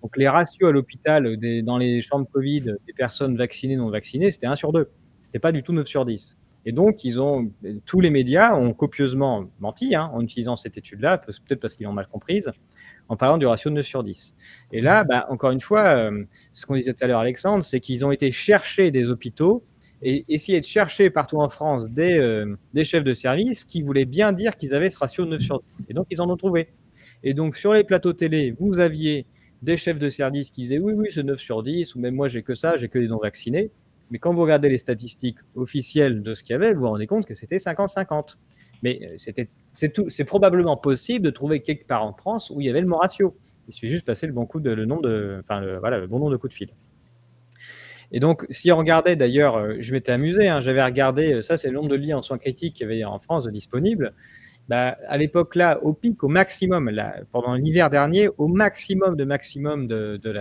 Donc les ratios à l'hôpital dans les chambres Covid des personnes vaccinées, non vaccinées, c'était 1 sur 2. C'était pas du tout 9 sur 10. Et donc, tous les médias ont copieusement menti en utilisant cette étude-là, peut-être parce qu'ils l'ont mal comprise, en parlant du ratio de 9 sur 10. Et là, bah, encore une fois, ce qu'on disait tout à l'heure, Alexandre, c'est qu'ils ont été chercher des hôpitaux et essayer de chercher partout en France des chefs de service qui voulaient bien dire qu'ils avaient ce ratio de 9 sur 10. Et donc, ils en ont trouvé. Et donc, sur les plateaux télé, vous aviez des chefs de service qui disaient oui, oui, c'est 9 sur 10, ou même moi, j'ai que ça, j'ai que des non-vaccinés. Mais quand vous regardez les statistiques officielles de ce qu'il y avait, vous vous rendez compte que c'était 50-50. Mais c'est probablement possible de trouver quelque part en France où il y avait le bon ratio. Il suffit juste de passer le bon nombre le bon nombre de coups de fil. Et donc, si on regardait d'ailleurs, je m'étais amusé, j'avais regardé, ça c'est le nombre de lits en soins critiques qu'il y avait en France de disponibles. Bah, à l'époque là, au pic, au maximum, là, pendant l'hiver dernier, au maximum de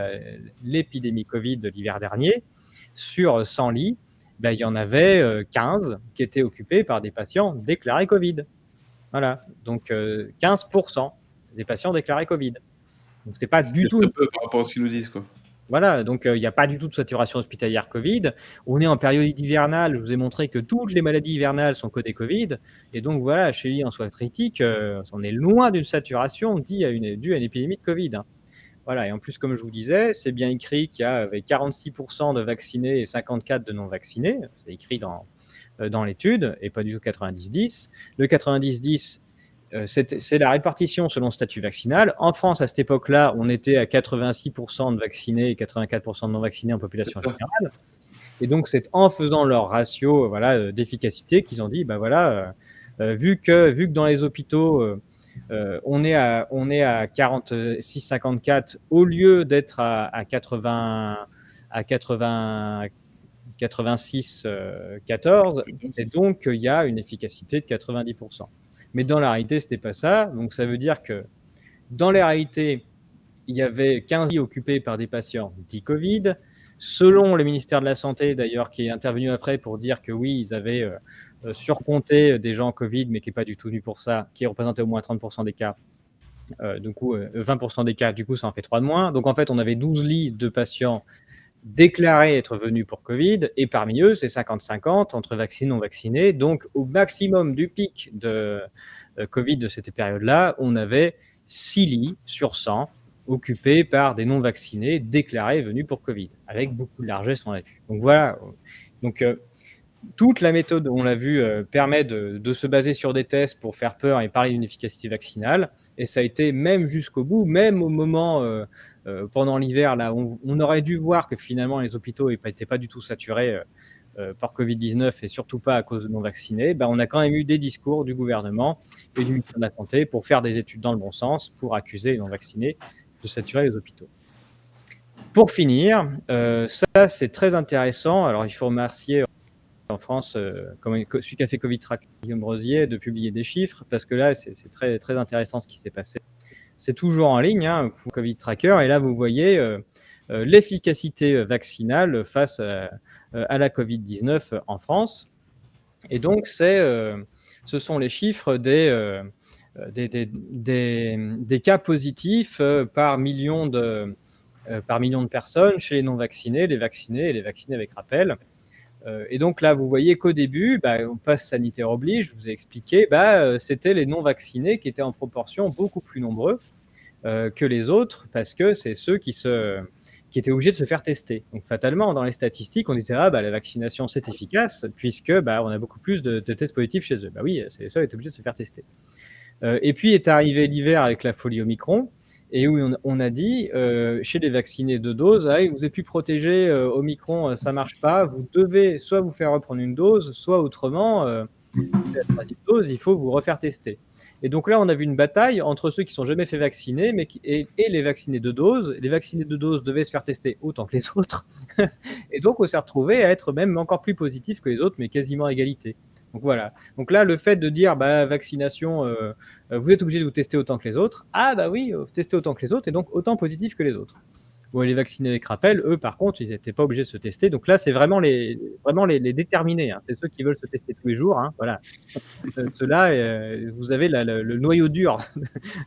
l'épidémie Covid de l'hiver dernier, sur 100 lits, bah, il y en avait 15 qui étaient occupés par des patients déclarés Covid. Voilà, donc 15% des patients déclarés Covid. Donc c'est pas du tout. Très peu par rapport à ce qu'ils nous disent, quoi. Voilà, donc il n'y a pas du tout de saturation hospitalière Covid. On est en période hivernale, je vous ai montré que toutes les maladies hivernales sont codées Covid. Et donc voilà, chez lui en soins critiques, on est loin d'une saturation due à une épidémie de Covid. Voilà, et en plus, comme je vous disais, c'est bien écrit qu'il y avait 46% de vaccinés et 54 de non vaccinés. C'est écrit dans l'étude, et pas du tout 90-10. Le 90-10, c'est la répartition selon le statut vaccinal. En France, à cette époque-là, on était à 86% de vaccinés et 84% de non vaccinés en population générale. Et donc, c'est en faisant leur ratio d'efficacité qu'ils ont dit, bah voilà, vu que dans les hôpitaux, on est à 46-54 au lieu d'être à 86-14, et donc il y a une efficacité de 90%. Mais dans la réalité, ce n'était pas ça. Donc ça veut dire que dans la réalité, il y avait 15 lits occupés par des patients dits Covid. Selon le ministère de la Santé, d'ailleurs, qui est intervenu après pour dire que oui, ils avaient surcompté des gens Covid, mais qui n'est pas du tout venu pour ça, qui représentait au moins 30% des cas. Du coup, 20% des cas, du coup, ça en fait 3 de moins. Donc en fait, on avait 12 lits de patients déclarés être venus pour Covid, et parmi eux, c'est 50-50 entre vaccinés et non vaccinés. Donc, au maximum du pic de Covid de cette période-là, on avait 6 lits sur 100 occupés par des non vaccinés déclarés venus pour Covid, avec beaucoup de largesse, on l'a vu. Donc voilà. Donc, toute la méthode, on l'a vu, permet de se baser sur des tests pour faire peur et parler d'une efficacité vaccinale. Et ça a été même jusqu'au bout, même au moment pendant l'hiver, là, on aurait dû voir que finalement les hôpitaux n'étaient pas du tout saturés par Covid-19 et surtout pas à cause de non-vaccinés. Ben, on a quand même eu des discours du gouvernement et du ministère de la Santé pour faire des études dans le bon sens, pour accuser les non-vaccinés de saturer les hôpitaux. Pour finir, ça c'est très intéressant. Alors il faut remercier en France, celui qui a fait Covid Tracker, Guillaume Rosier, de publier des chiffres, parce que là, c'est très, très intéressant ce qui s'est passé. C'est toujours en ligne, pour Covid Tracker, et là, vous voyez l'efficacité vaccinale face à la Covid-19 en France. Et donc, ce sont les chiffres des cas positifs par million de personnes chez les non-vaccinés, les vaccinés et les vaccinés avec rappel. Et donc là, vous voyez qu'au début, au pass sanitaire oblige, je vous ai expliqué, c'était les non-vaccinés qui étaient en proportion beaucoup plus nombreux que les autres, parce que c'est ceux qui étaient obligés de se faire tester. Donc fatalement, dans les statistiques, on disait la vaccination c'est efficace, puisque on a beaucoup plus de tests positifs chez eux. Oui, c'est les seuls qui étaient obligés de se faire tester. Et puis est arrivé l'hiver avec la folie Omicron, et où on a dit chez les vaccinés de doses, vous êtes plus protégés, Omicron, ça marche pas, vous devez soit vous faire reprendre une dose, soit autrement, c'est la troisième dose, il faut vous refaire tester. Et donc là, on a vu une bataille entre ceux qui sont jamais fait vacciner, et les vaccinés de dose. Les vaccinés de dose devaient se faire tester autant que les autres, et donc on s'est retrouvé à être même encore plus positif que les autres, mais quasiment à égalité. Donc voilà. Donc là, le fait de dire vaccination, vous êtes obligé de vous tester autant que les autres. Oui, tester autant que les autres, et donc autant positif que les autres. Bon, les vaccinés avec rappel, eux, par contre, ils n'étaient pas obligés de se tester. Donc là, c'est vraiment les déterminés. Hein. C'est ceux qui veulent se tester tous les jours. Hein. Voilà. Ceux-là, vous avez le noyau dur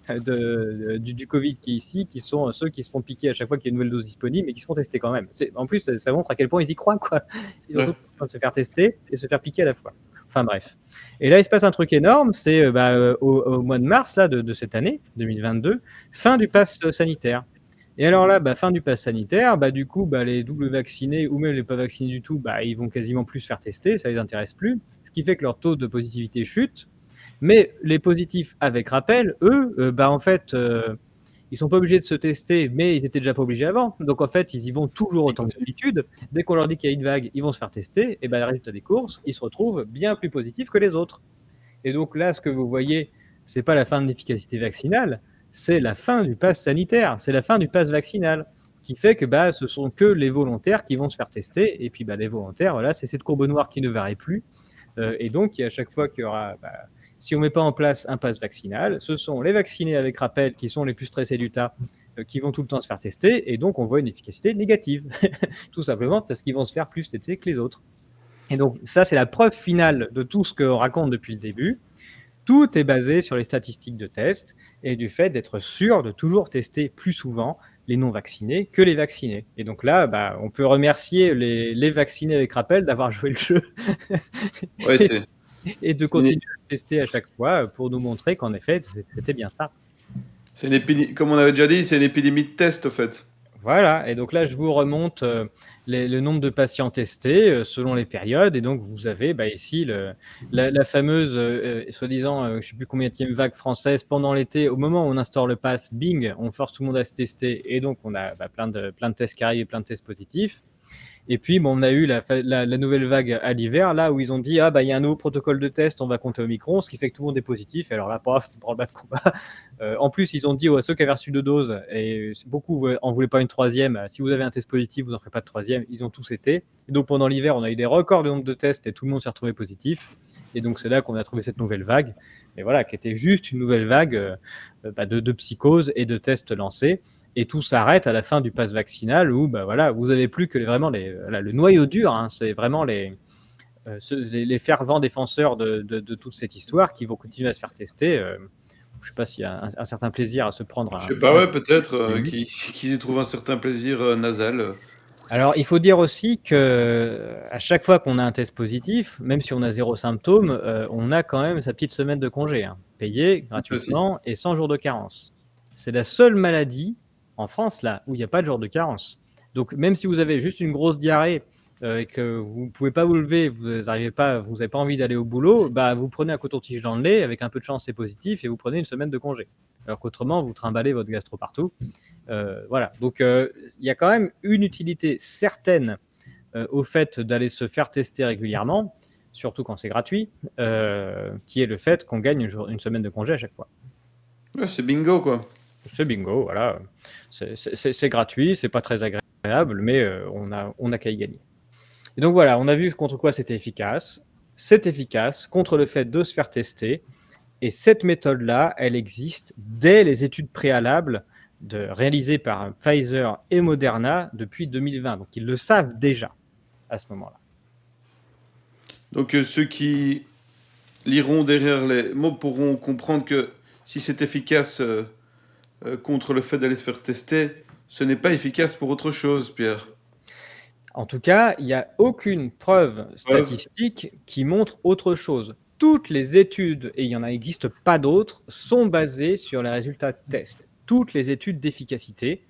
du Covid qui est ici, qui sont ceux qui se font piquer à chaque fois qu'il y a une nouvelle dose disponible, mais qui se font tester quand même. En plus, ça montre à quel point ils y croient, quoi. Ils ont tout le temps de se faire tester et se faire piquer à la fois. Enfin bref. Et là, il se passe un truc énorme, c'est au mois de mars là, de cette année, 2022, fin du pass sanitaire. Et alors là, fin du pass sanitaire, du coup, les doubles vaccinés ou même les pas vaccinés du tout, ils vont quasiment plus se faire tester, ça les intéresse plus, ce qui fait que leur taux de positivité chute. Mais les positifs avec rappel, eux, en fait, ils sont pas obligés de se tester, mais ils étaient déjà pas obligés avant. Donc en fait, ils y vont toujours autant que d'habitude. Dès qu'on leur dit qu'il y a une vague, ils vont se faire tester. Et le résultat des courses, ils se retrouvent bien plus positifs que les autres. Et donc là, ce que vous voyez, c'est pas la fin de l'efficacité vaccinale, c'est la fin du pass sanitaire, c'est la fin du pass vaccinal, qui fait que ce sont que les volontaires qui vont se faire tester. Et puis les volontaires, voilà, c'est cette courbe noire qui ne varie plus. Et donc, à chaque fois qu'il y aura, si on ne met pas en place un pass vaccinal, ce sont les vaccinés avec rappel qui sont les plus stressés du tas, qui vont tout le temps se faire tester, et donc on voit une efficacité négative, tout simplement parce qu'ils vont se faire plus tester que les autres. Et donc ça, c'est la preuve finale de tout ce qu'on raconte depuis le début. Tout est basé sur les statistiques de test et du fait d'être sûr de toujours tester plus souvent les non-vaccinés que les vaccinés. Et donc là, on peut remercier les vaccinés avec rappel d'avoir joué le jeu. Ouais, et de continuer à tester à chaque fois pour nous montrer qu'en effet, c'était bien ça. C'est une épidémie, comme on avait déjà dit, c'est une épidémie de test, au fait. Voilà, et donc là, je vous remonte le nombre de patients testés selon les périodes, et donc vous avez ici la fameuse, soi-disant, je ne sais plus combienième vague française pendant l'été. Au moment où on instaure le pass, bing, on force tout le monde à se tester, et donc on a plein de tests qui arrivent et plein de tests positifs. Et puis, on a eu la nouvelle vague à l'hiver, là où ils ont dit il y a un nouveau protocole de test, on va compter Omicron, ce qui fait que tout le monde est positif. Et alors là, paf, branle-bas de combat. En plus, ils ont dit à ceux qui avaient reçu 2 doses, et beaucoup en voulaient pas une troisième, si vous avez un test positif, vous n'en ferez pas de troisième. Ils ont tous été. Et donc, pendant l'hiver, on a eu des records de nombre de tests et tout le monde s'est retrouvé positif. Et donc, c'est là qu'on a trouvé cette nouvelle vague, mais voilà, qui était juste une nouvelle vague de psychose et de tests lancés. Et tout s'arrête à la fin du pass vaccinal où vous n'avez plus que vraiment le noyau dur, hein, c'est vraiment les fervents défenseurs de toute cette histoire qui vont continuer à se faire tester. Je ne sais pas s'il y a un certain plaisir à se prendre. Je sais pas, ouais, peut-être qu'ils y trouvent un certain plaisir nasal. Alors, il faut dire aussi que à chaque fois qu'on a un test positif, même si on a 0 symptôme, on a quand même sa petite semaine de congé, hein, payée gratuitement et 100 jours de carence. C'est la seule maladie en France là où il n'y a pas de jour de carence. Donc même si vous avez juste une grosse diarrhée et que vous ne pouvez pas vous lever, vous n'avez pas envie d'aller au boulot, vous prenez un coton-tige dans le nez, avec un peu de chance c'est positif, et vous prenez une semaine de congé. Alors qu'autrement, vous trimballez votre gastro partout. Voilà. Donc il y a quand même une utilité certaine au fait d'aller se faire tester régulièrement, surtout quand c'est gratuit, qui est le fait qu'on gagne une semaine de congé à chaque fois. Ouais, c'est bingo, quoi. C'est bingo, voilà. C'est gratuit, c'est pas très agréable, mais on a qu'à y gagner. Et donc voilà, on a vu contre quoi c'était efficace. C'est efficace contre le fait de se faire tester. Et cette méthode-là, elle existe dès les études préalables réalisées par Pfizer et Moderna depuis 2020. Donc ils le savent déjà à ce moment-là. Donc ceux qui liront derrière les mots pourront comprendre que si c'est efficace contre le fait d'aller se faire tester, ce n'est pas efficace pour autre chose, Pierre. En tout cas, il n'y a aucune preuve Preuve. statistique qui montre autre chose. Toutes les études, et il n'y en existe pas d'autres, sont basées sur les résultats de tests. Toutes les études d'efficacité,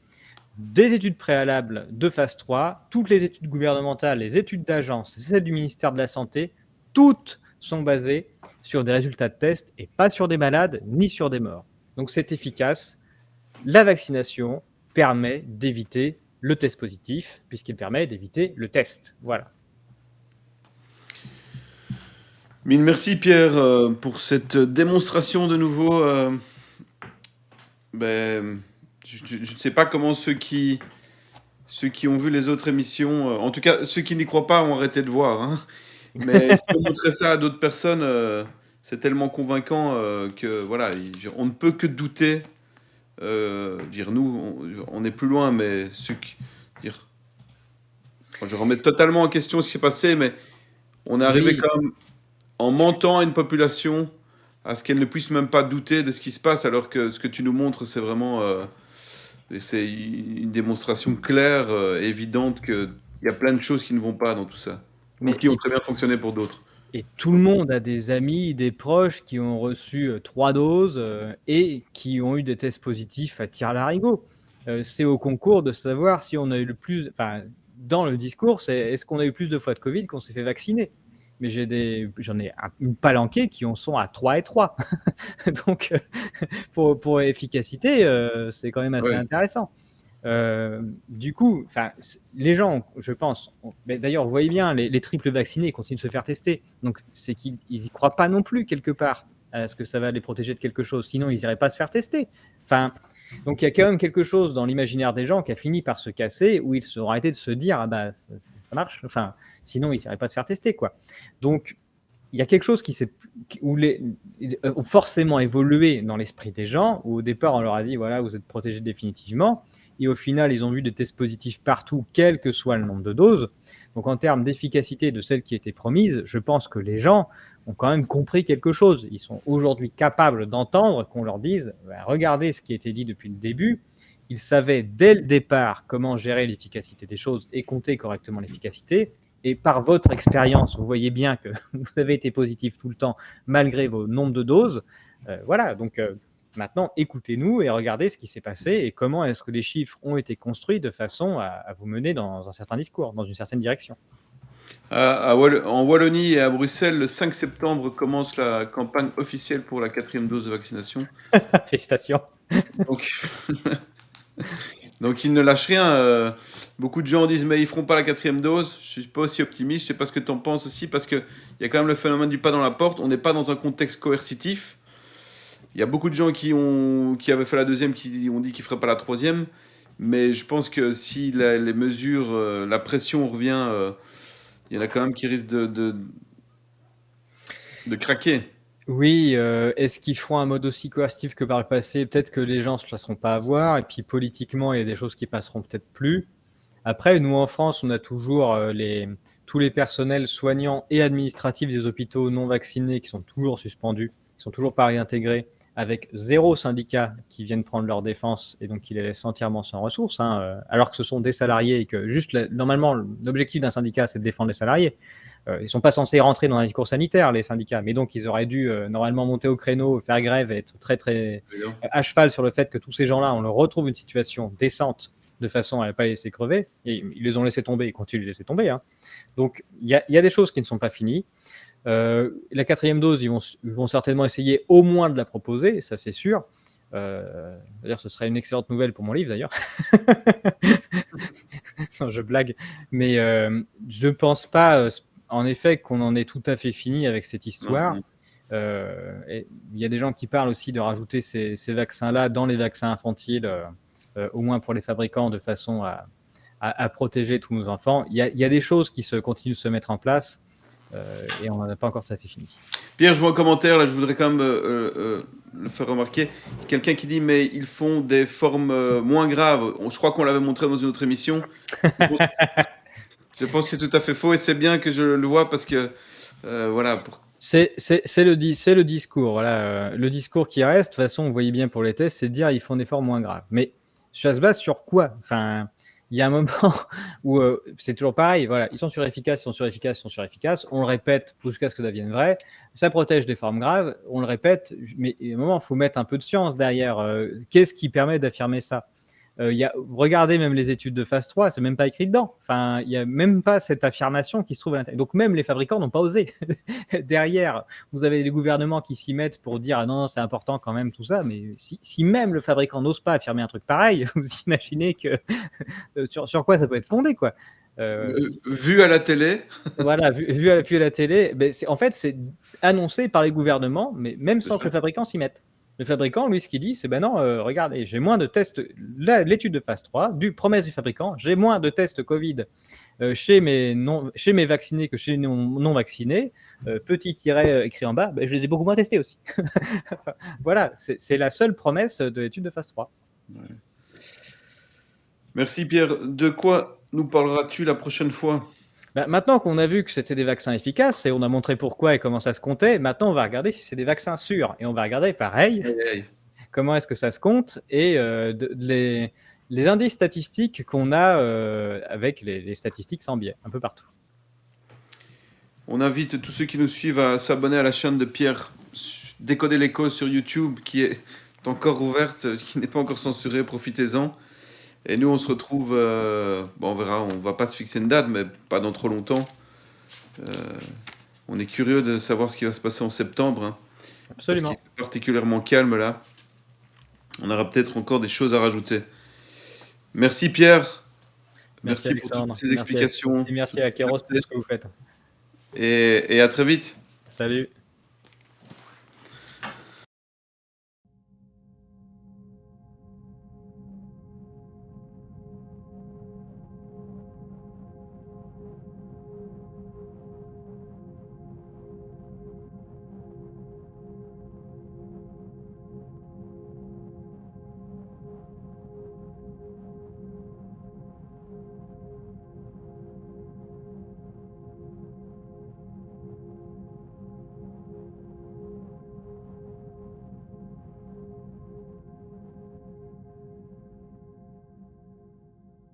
des études préalables de phase 3, toutes les études gouvernementales, les études d'agence, celles du ministère de la Santé, toutes sont basées sur des résultats de tests et pas sur des malades ni sur des morts. Donc c'est efficace. La vaccination permet d'éviter le test positif, puisqu'il permet d'éviter le test. Voilà. Mille merci, Pierre, pour cette démonstration de nouveau. Ben, je ne sais pas comment ceux qui ont vu les autres émissions, en tout cas ceux qui n'y croient pas ont arrêté de voir, hein. Mais si on montrait ça à d'autres personnes, c'est tellement convaincant que voilà, on ne peut que douter. Dire nous, on est plus loin, mais dire, je remets totalement en question ce qui s'est passé, mais on est arrivé Oui, quand même en mentant à une population à ce qu'elle ne puisse même pas douter de ce qui se passe, alors que ce que tu nous montres, c'est vraiment c'est une démonstration claire, évidente qu'il y a plein de choses qui ne vont pas dans tout ça, ou mais qui ont très bien fonctionné pour d'autres. et tout le monde a des amis, des proches qui ont reçu 3 doses et qui ont eu des tests positifs à tire-larigot. C'est au concours de savoir si on a eu le plus. Enfin, dans le discours, c'est est-ce qu'on a eu plus de fois de Covid qu'on s'est fait vacciner. Mais j'en ai une palanquée qui en sont à 3 et 3. Donc, pour efficacité, c'est quand même assez Ouais. intéressant. Du coup, les gens, je pense, mais d'ailleurs, vous voyez bien, les triples vaccinés continuent de se faire tester. Donc, c'est qu'ils n'y croient pas non plus, quelque part, à ce que ça va les protéger de quelque chose. Sinon, ils n'iraient pas se faire tester. Enfin, donc, il y a quand même quelque chose dans l'imaginaire des gens qui a fini par se casser, où ils se sont arrêtés de se dire, ah bah, ça marche. Enfin, sinon, ils n'iraient pas se faire tester, quoi. Donc, il y a quelque chose où ont forcément évolué dans l'esprit des gens, où au départ, on leur a dit, voilà, vous êtes protégés définitivement. Et au final, ils ont vu des tests positifs partout, quel que soit le nombre de doses. Donc, en termes d'efficacité de celles qui étaient promises, je pense que les gens ont quand même compris quelque chose. Ils sont aujourd'hui capables d'entendre qu'on leur dise, bah, regardez ce qui a été dit depuis le début. Ils savaient dès le départ comment gérer l'efficacité des choses et compter correctement l'efficacité. Et par votre expérience, vous voyez bien que vous avez été positif tout le temps, malgré vos nombres de doses. Voilà, donc maintenant, écoutez-nous et regardez ce qui s'est passé et comment est-ce que les chiffres ont été construits de façon à vous mener dans un certain discours, dans une certaine direction. En Wallonie et à Bruxelles, le 5 septembre commence la campagne officielle pour la 4e dose de vaccination. Félicitations. Donc, donc ils ne lâchent rien. Beaucoup de gens disent mais ils feront pas la 4e dose. Je suis pas aussi optimiste. Je sais pas ce que tu en penses aussi parce que il y a quand même le phénomène du pas dans la porte. On n'est pas dans un contexte coercitif. Il y a beaucoup de gens qui avaient fait la 2e qui ont dit qu'ils feraient pas la 3e. Mais je pense que si les mesures, la pression revient, il y en a quand même qui risquent de craquer. Oui, est-ce qu'ils feront un mode aussi coercitif que par le passé? Peut-être que les gens ne se laisseront pas avoir, et puis politiquement, il y a des choses qui passeront peut-être plus. Après, nous en France, on a toujours tous les personnels soignants et administratifs des hôpitaux non vaccinés qui sont toujours suspendus, qui sont toujours pas réintégrés, avec 0 syndicat qui viennent prendre leur défense et donc qui les laissent entièrement sans ressources, hein, alors que ce sont des salariés et que juste normalement l'objectif d'un syndicat c'est de défendre les salariés. Ils sont pas censés rentrer dans un discours sanitaire, les syndicats, mais donc ils auraient dû normalement monter au créneau, faire grève et être très très à cheval sur le fait que tous ces gens-là, on leur retrouve une situation décente de façon à ne pas les laisser crever. Et ils les ont laissés tomber, ils continuent de les laisser tomber, hein. Donc il y a des choses qui ne sont pas finies. La 4e dose, ils vont certainement essayer au moins de la proposer, ça c'est sûr. D'ailleurs, ce serait une excellente nouvelle pour mon livre, d'ailleurs. Non, je blague. Mais je ne pense pas, en effet, qu'on en est tout à fait fini avec cette histoire. Non. Il y a des gens qui parlent aussi de rajouter ces vaccins-là dans les vaccins infantiles, au moins pour les fabricants, de façon à protéger tous nos enfants. Il y a des choses qui continuent de se mettre en place. Et on n'en a pas encore tout à fait fini. Pierre, je vois un commentaire, là, je voudrais quand même le faire remarquer. Quelqu'un qui dit, mais ils font des formes moins graves. Je crois qu'on l'avait montré dans une autre émission. Je pense que c'est tout à fait faux et c'est bien que je le vois parce que, voilà, C'est le discours, voilà, le discours qui reste. De toute façon, vous voyez bien pour les tests, c'est de dire: «Ils font un effort moins grave». Mais ça se base sur quoi? Enfin, il y a un moment où, c'est toujours pareil, voilà, ils sont surefficaces, ils sont surefficaces, ils sont surefficaces. On le répète jusqu'à ce que ça devienne vrai. Ça protège des formes graves, on le répète, mais à un moment, il faut mettre un peu de science derrière, qu'est-ce qui permet d'affirmer ça? Regardez même les études de phase 3, c'est même pas écrit dedans. Enfin, il n'y a même pas cette affirmation qui se trouve à l'intérieur. Donc même les fabricants n'ont pas osé. Derrière, vous avez des gouvernements qui s'y mettent pour dire ah non, c'est important quand même tout ça, mais si même le fabricant n'ose pas affirmer un truc pareil, vous imaginez que sur quoi ça peut être fondé, quoi. Vu à la télé, Voilà, vu à la télé, ben en fait, c'est annoncé par les gouvernements, mais même c'est sans que ça. le fabricant s'y mette. Le fabricant, lui, ce qu'il dit, c'est ben non, regardez, j'ai moins de tests, l'étude de phase 3, promesse du fabricant, j'ai moins de tests Covid chez mes vaccinés que chez les non vaccinés. Petit tiret écrit en bas, ben, je les ai beaucoup moins testés aussi. Voilà, c'est la seule promesse de l'étude de phase 3. Ouais. Merci Pierre. De quoi nous parleras-tu la prochaine fois? Bah, maintenant qu'on a vu que c'était des vaccins efficaces et on a montré pourquoi et comment ça se comptait, maintenant on va regarder si c'est des vaccins sûrs. Et on va regarder pareil, Aïe, aïe. comment est-ce que ça se compte et les indices statistiques qu'on a avec les statistiques sans biais, un peu partout. On invite tous ceux qui nous suivent à s'abonner à la chaîne de Pierre Décoder l'écho sur YouTube, qui est encore ouverte, qui n'est pas encore censurée. Profitez-en. Et nous, on se retrouve. Bon, on verra. On va pas se fixer une date, mais pas dans trop longtemps. Euh, on est curieux de savoir ce qui va se passer en septembre, hein, parce qu'il Absolument. est particulièrement calme là. On aura peut-être encore des choses à rajouter. Merci Pierre. Merci Merci pour toutes Alexandre. ces explications. Merci à Kéros pour tout ce que vous faites. Et à très vite. Salut.